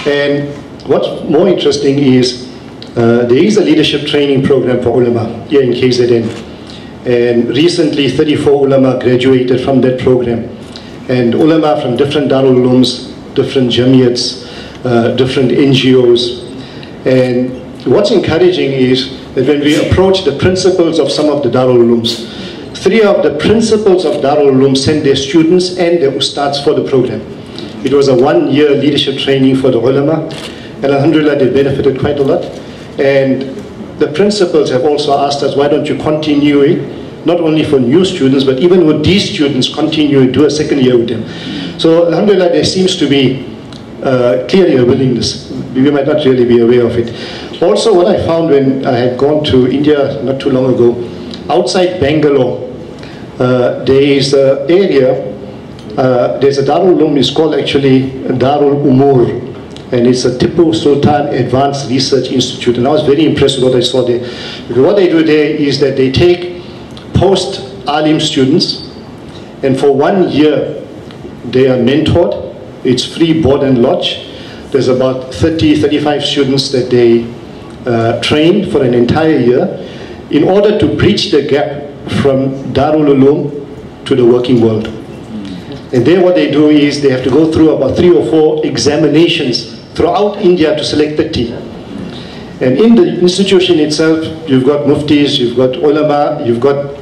And what's more interesting is there is a leadership training program for ulama here in KZN. And recently 34 ulama graduated from that program. And ulama from different Darul Ulooms, different Jamiyats, different NGOs. And what's encouraging is that when we approach the principals of some of the Darul Ulooms, 3 of the principals of Darul Uloom sent their students and their ustads for the program. It was a 1-year leadership training for the ulama. And alhamdulillah, they benefited quite a lot. And the principals have also asked us, why don't you continue it? Not only for new students, but even with these students, continue and do a second year with them. So alhamdulillah, there seems to be clearly a willingness. We might not really be aware of it. Also, what I found when I had gone to India not too long ago, outside Bangalore, there is an area, there's a Darul Uloom, it's called actually Darul Umur. And it's a Tipu Sultan Advanced Research Institute. And I was very impressed with what I saw there. Because what they do there is that they take post-alim students, and for 1 year they are mentored. It's free board and lodge. There's about 35 students that they train for an entire year in order to bridge the gap from Darul Uloom to the working world. And then what they do is they have to go through about 3 or 4 examinations throughout India to select the team. And in the institution itself, you've got muftis, you've got ulama, you've got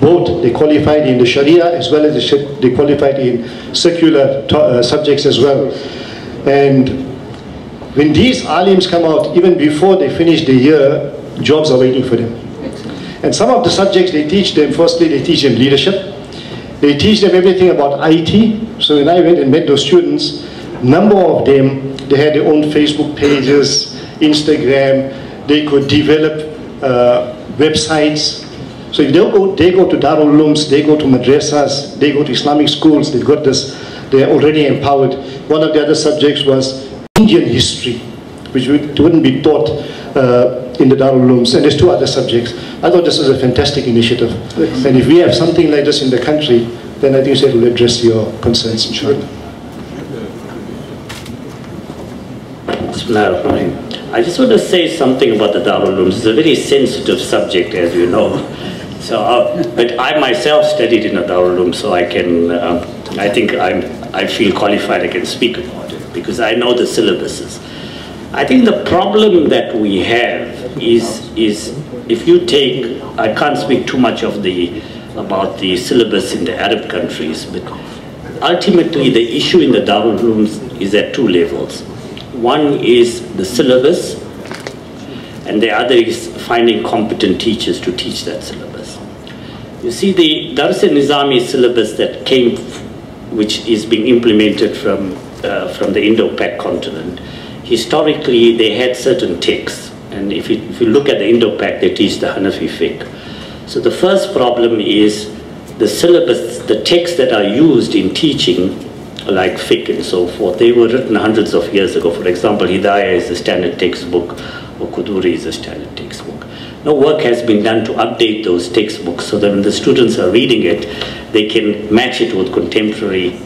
both. They qualified in the Sharia as well as they qualified in secular subjects as well. And when these alims come out, even before they finish the year, jobs are waiting for them. And some of the subjects they teach them, firstly they teach them leadership. They teach them everything about IT. So when I went and met those students, number of them, they had their own Facebook pages, Instagram, they could develop websites. So if they go to Darul Ulooms, they go to madrasas, they go to Islamic schools, they've got this, they're already empowered. One of the other subjects was Indian history, which wouldn't be taught in the Darul Ulooms, and there's 2 other subjects. I thought this was a fantastic initiative. And if we have something like this in the country, then I think it will address your concerns, inshallah.
I just want to say something about the Darul Ulooms. It's a very sensitive subject, as you know. So, but I myself studied in a Darul Uloom, so I can, I think I feel qualified I can speak about it, because I know the syllabuses. I think the problem that we have is if you take, I can't speak too much of about the syllabus in the Arab countries, but ultimately the issue in the Darul Ulooms is at 2 levels. One is the syllabus, and the other is finding competent teachers to teach that syllabus. You see, the Dars-e-Nizami syllabus that came, which is being implemented from the Indo-Pak continent, historically they had certain texts, and if you look at the Indo-Pak, they teach the Hanafi fiqh. So the first problem is the syllabus, the texts that are used in teaching, like fiqh and so forth, they were written hundreds of years ago. For example, Hidayah is the standard textbook, or Quduri is the standard textbook. No work has been done to update those textbooks so that when the students are reading it, they can match it with contemporary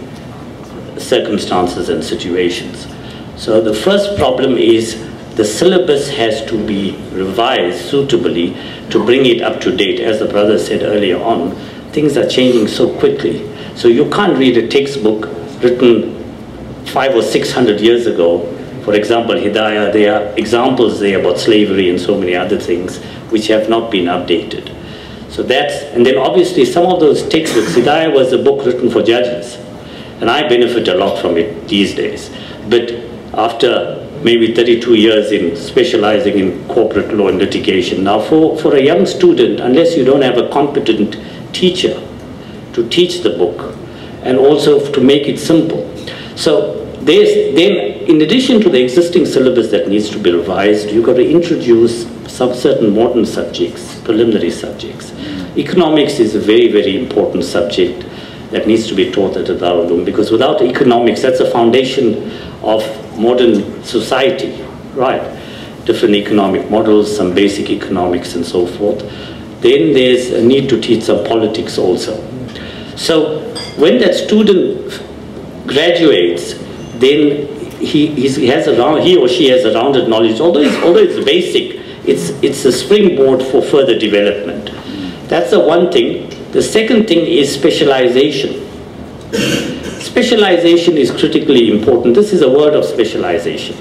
circumstances and situations. So the first problem is the syllabus has to be revised suitably to bring it up to date. As the brother said earlier on, things are changing so quickly. So you can't read a textbook written 500 or 600 years ago. For example, Hidayah, there are examples there about slavery and so many other things which have not been updated. So and then obviously some of those textbooks, Hidayah was a book written for judges, and I benefit a lot from it these days. But after maybe 32 years in specializing in corporate law and litigation, now for a young student, unless you don't have a competent teacher to teach the book, and also to make it simple. So then, in addition to the existing syllabus that needs to be revised, you've got to introduce some certain modern subjects, preliminary subjects. Economics is a very, very important subject that needs to be taught at the Darul Uloom, because without economics, that's the foundation of modern society, right? Different economic models, some basic economics and so forth. Then there's a need to teach some politics also. So when that student graduates, then he or she has a rounded knowledge. Although it's basic, it's a springboard for further development. That's the one thing. The second thing is specialization. Specialization is critically important. This is a word of specialization.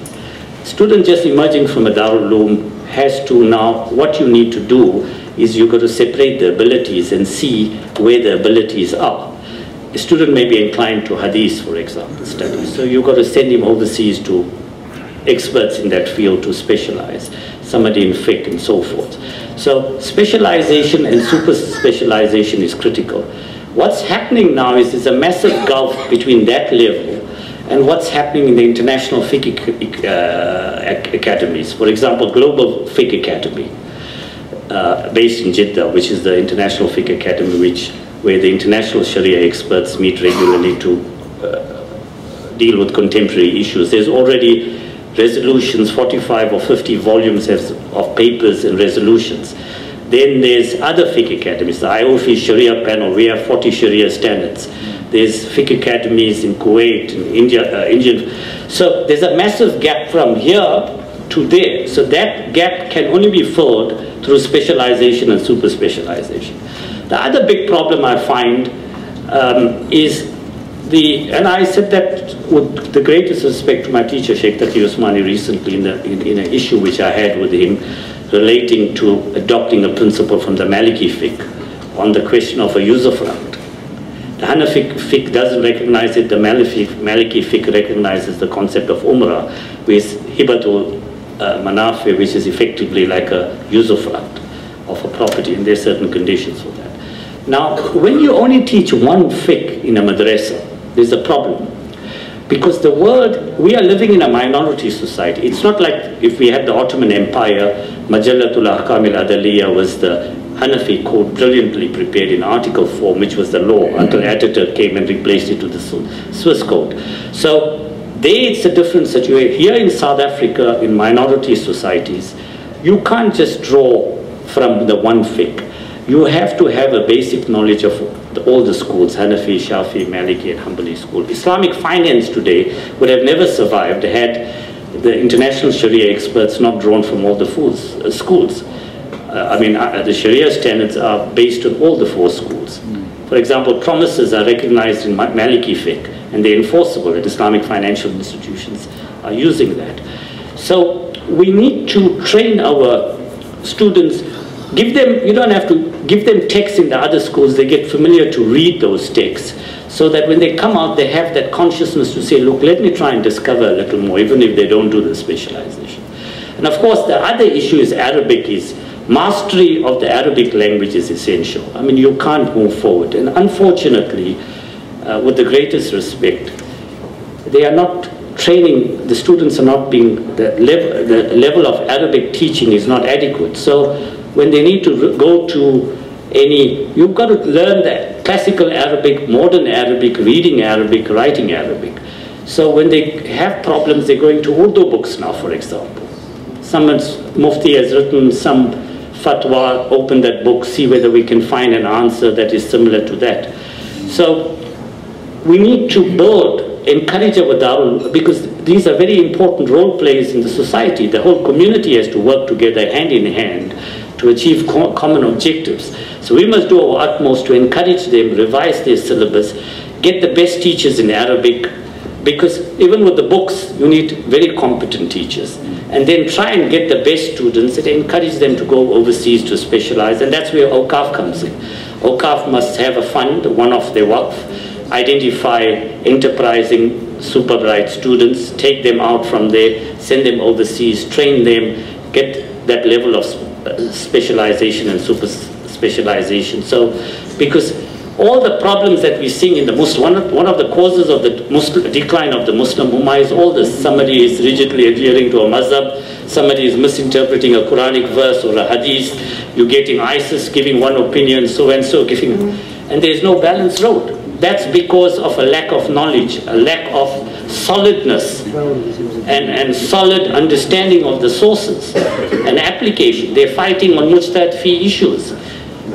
Student just emerging from a Darul Uloom has to now, what you need to do is you've got to separate the abilities and see where the abilities are. A student may be inclined to hadith, for example, studies. So you've got to send him overseas to experts in that field to specialize, somebody in fiqh and so forth. So specialization and super specialization is critical. What's happening now is there's a massive gulf between that level and what's happening in the international fiqh academies. For example, Global Fiqh Academy, based in Jeddah, which is the International Fiqh Academy, where the international Sharia experts meet regularly to deal with contemporary issues. There's already resolutions, 45 or 50 volumes of papers and resolutions. Then there's other fiqh academies, the IOFI Sharia panel, we have 40 Sharia standards. There's fiqh academies in Kuwait, in India. So there's a massive gap from here to there. So that gap can only be filled through specialization and super specialization. The other big problem I find is and I said that with the greatest respect to my teacher, Sheikh Taqi Usmani, recently in an issue which I had with him relating to adopting a principle from the Maliki fiqh on the question of a usufruct. The Hanafi fiqh doesn't recognize it, the Maliki fiqh recognizes the concept of umrah with hibatul manafi, which is effectively like a usufruct of a property, and there's certain conditions for that. Now, when you only teach one fiqh in a madrasa, there's a problem. Because we are living in a minority society. It's not like if we had the Ottoman Empire, Majallatul Ahkam al-Adaliyya was the Hanafi code brilliantly prepared in article form, which was the law, until Ataturk came and replaced it with the Swiss code. So there it's a different situation. Here in South Africa, in minority societies, you can't just draw from the one fiqh. You have to have a basic knowledge of all the schools, Hanafi, Shafi, Maliki, and Hanbali school. Islamic finance today would have never survived had the international Sharia experts not drawn from all the schools. The Sharia standards are based on all the 4 schools. For example, promises are recognized in Maliki fiqh, and they're enforceable, and Islamic financial institutions are using that. So we need to train our students, you don't have to give them texts in the other schools, they get familiar to read those texts, so that when they come out, they have that consciousness to say, look, let me try and discover a little more, even if they don't do the specialization. And of course, the other issue is Arabic. Mastery of the Arabic language is essential. I mean, you can't move forward. And unfortunately, with the greatest respect, they are not training, the students are not being, the level of Arabic teaching is not adequate. So when they need to go to you've got to learn the classical Arabic, modern Arabic, reading Arabic, writing Arabic. So when they have problems, they're going to Urdu books now, for example. Someone's Mufti has written some fatwa, open that book, see whether we can find an answer that is similar to that. So we need to encourage our Darul, because these are very important role plays in the society. The whole community has to work together hand in hand to achieve common objectives. So we must do our utmost to encourage them, revise their syllabus, get the best teachers in Arabic, because even with the books, you need very competent teachers. And then try and get the best students and encourage them to go overseas to specialize. And that's where Awqaf comes in. Awqaf must have a fund, one of their waqf, identify enterprising, super bright students, take them out from there, send them overseas, train them, get that level of specialization and super specialization. So, because all the problems that we see in the Muslim, one of the causes of the decline of the Muslim Ummah is all this. Somebody is rigidly adhering to a mazhab, somebody is misinterpreting a Quranic verse or a hadith, you're getting ISIS giving one opinion, so and so giving, and there's no balanced road. That's because of a lack of knowledge, a lack of solidness, and solid understanding of the sources and application. They're fighting on mujtahid fi issues.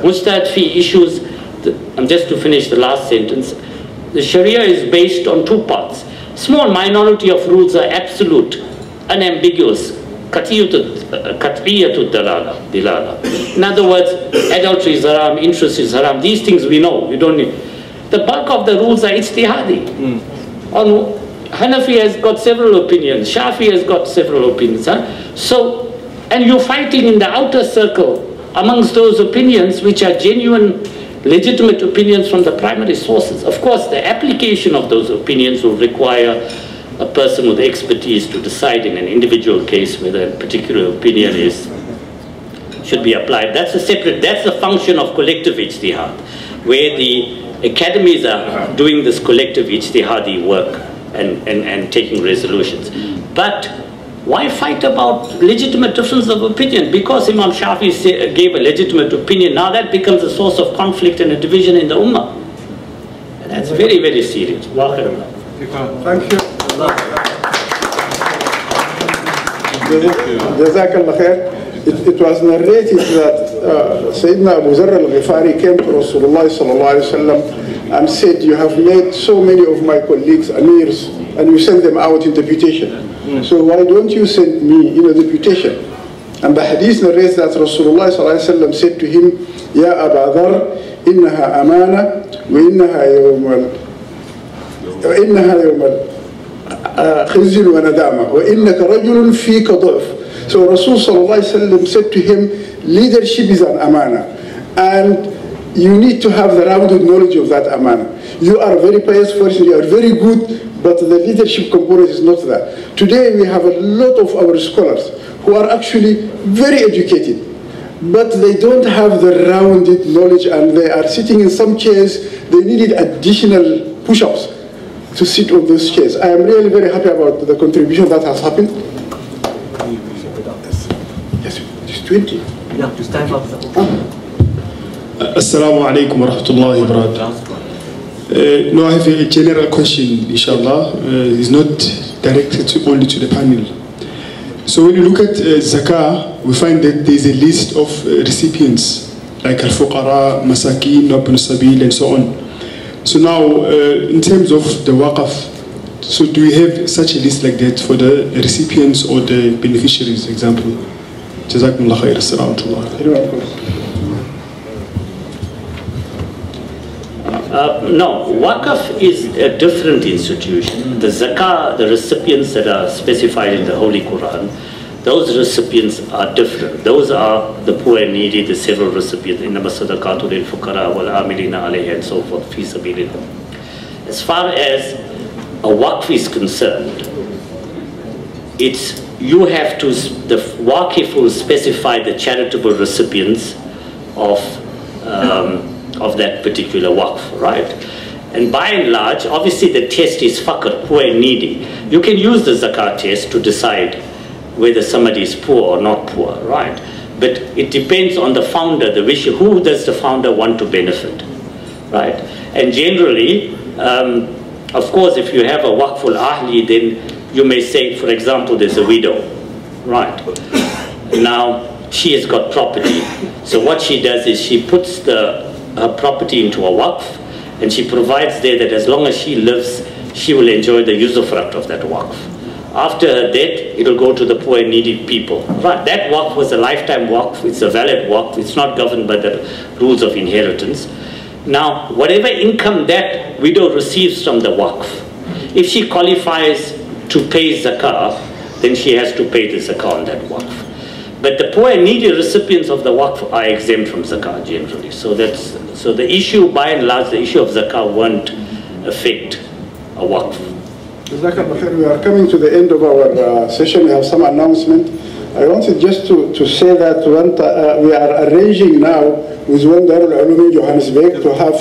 Mujtahid fi issues, and just to finish the last sentence, the Sharia is based on 2 parts. Small minority of rules are absolute, unambiguous, qat'iyatud dilala. In other words, adultery is haram, interest is haram. These things we know, you don't need. The bulk of the rules are ijtihadi. Hanafi has got several opinions, Shafi has got several opinions. So, and you're fighting in the outer circle amongst those opinions which are genuine, legitimate opinions from the primary sources. Of course, the application of those opinions will require a person with expertise to decide in an individual case whether a particular opinion should be applied. That's the function of collective ijtihad, where the academies are doing this collective ijtihadi work and taking resolutions. But why fight about legitimate difference of opinion? Because Imam Shafi gave a legitimate opinion, now that becomes a source of conflict and a division in the ummah. And that's very, very serious.
Thank you. Jazakallah khair. It was narrated that Sayyidina Abu Zarr al-Ghifari came to Rasulullah sallallahu alaihi wasallam and said, you have made so many of my colleagues amirs and you send them out in deputation. So why don't you send me in a deputation? And the hadith narrates that Rasulullah sallallahu alaihi wasallam said to him, Ya Abu Dharr, innaha amana wa innaha yawmal khizil wa nadama wa innaka rajulun fika dha'f. So Rasul sallallahu alaihi wasallam said to him, leadership is an amana, and you need to have the rounded knowledge of that amana. You are a very pious person, you are very good, but the leadership component is not there. Today we have a lot of our scholars who are actually very educated, but they don't have the rounded knowledge, and they are sitting in some chairs. They needed additional push-ups to sit on those chairs. I am really very happy about the contribution that has happened. Yes, it's 20.
Yeah, just time up.
Assalamu alaikum wa rahmatullahi wa barakatuh. No, I have a general question, inshallah. It's not directed only to the panel. So when you look at zakah, we find that there's a list of recipients like al-fuqara, masakin, ibn sabil, and so on. So now, in terms of the waqaf, so do we have such a list like that for the recipients or the beneficiaries, example? Jazakumullah khair. Assalamu alaikum.
No, Waqaf is a different institution. The zakah, the recipients that are specified in the Holy Quran, those recipients are different. Those are the poor and needy, the several recipients, innama sadaqatu lil fuqara wal amilina alayha and so forth, fi sabilillah. As far as a waqf is concerned, it's, you have to, the waqif will specify the charitable recipients of that particular waqf, right? And by and large, obviously the test is faqr, poor and needy. You can use the zakat test to decide whether somebody is poor or not poor, right? But it depends on the founder, the wish, who does the founder want to benefit, right? And generally, of course, if you have a waqful ahli, then you may say, for example, there's a widow, right? Now, she has got property. So what she does is she puts her property into a waqf, and she provides there that as long as she lives, she will enjoy the usufruct of that waqf. After her death, it will go to the poor and needy people. Right, that waqf was a lifetime waqf, it's a valid waqf, it's not governed by the rules of inheritance. Now, whatever income that widow receives from the waqf, if she qualifies to pay zakah, then she has to pay the zakah on that waqf. But the poor and needy recipients of the waqf are exempt from zakah generally. So that's, so the issue, by and large, the issue of zakah won't affect a waqf.
We are coming to the end of our session. We have some announcement. I wanted just to say that we are arranging now with one Darul Ulum in Johannesburg to have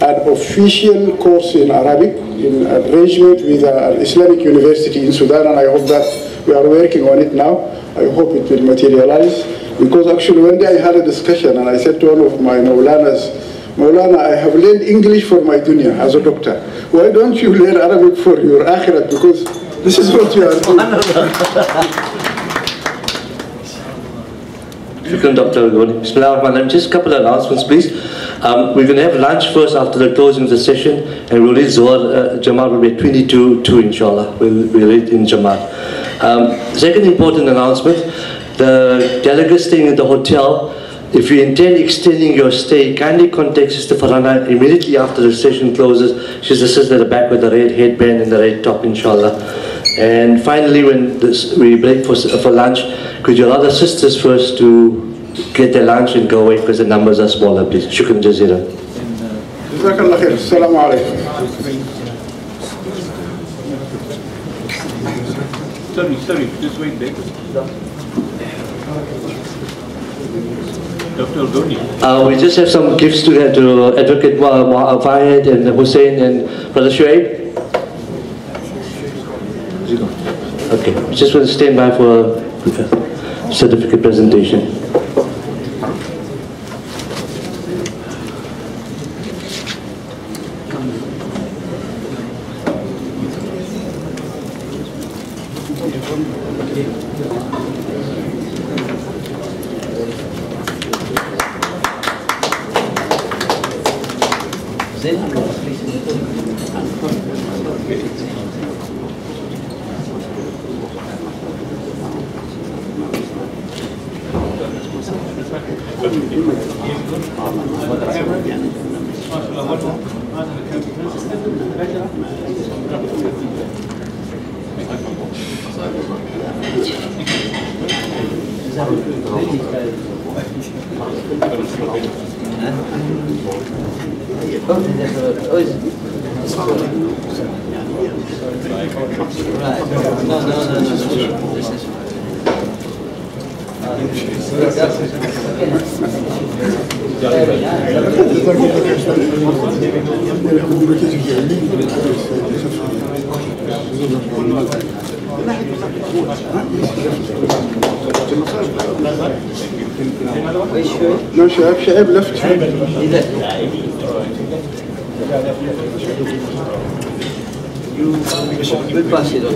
an official course in Arabic in arrangement with an Islamic university in Sudan, and I hope that we are working on it now. I hope it will materialize, because actually one day I had a discussion and I said to one of my Maulanas, Maulana, I have learned English for my dunya as a doctor. Why don't you learn Arabic for your akhirat? Because this is what you are doing.
Shukran, Dr. Al-Ghani. Bismillahirrahmanirrahim. Just a couple of announcements, please. We're going to have lunch first after the closing of the session, and we'll read Zohar. Jamaat will be 22-2, inshallah. We'll read in Jamaat. Second important announcement, the delegates staying at the hotel, if you intend extending your stay, kindly contact Sister Farhana immediately after the session closes. She's the sister at the back with the red headband and the red top, inshallah. And finally, when we break for lunch, could you allow the sisters first to get their lunch and go away because the numbers are smaller, please. Shukran jazeera.
Jazakallah khair. Assalamu alaikum.
Sorry, just wait there. Dr. Al-Ghani.
We just have some gifts to Advocate Fayed and Hussein and Brother Shuaib. Okay, just want to stand by for a certificate presentation.
No, Shuaib left.
You will pass it on.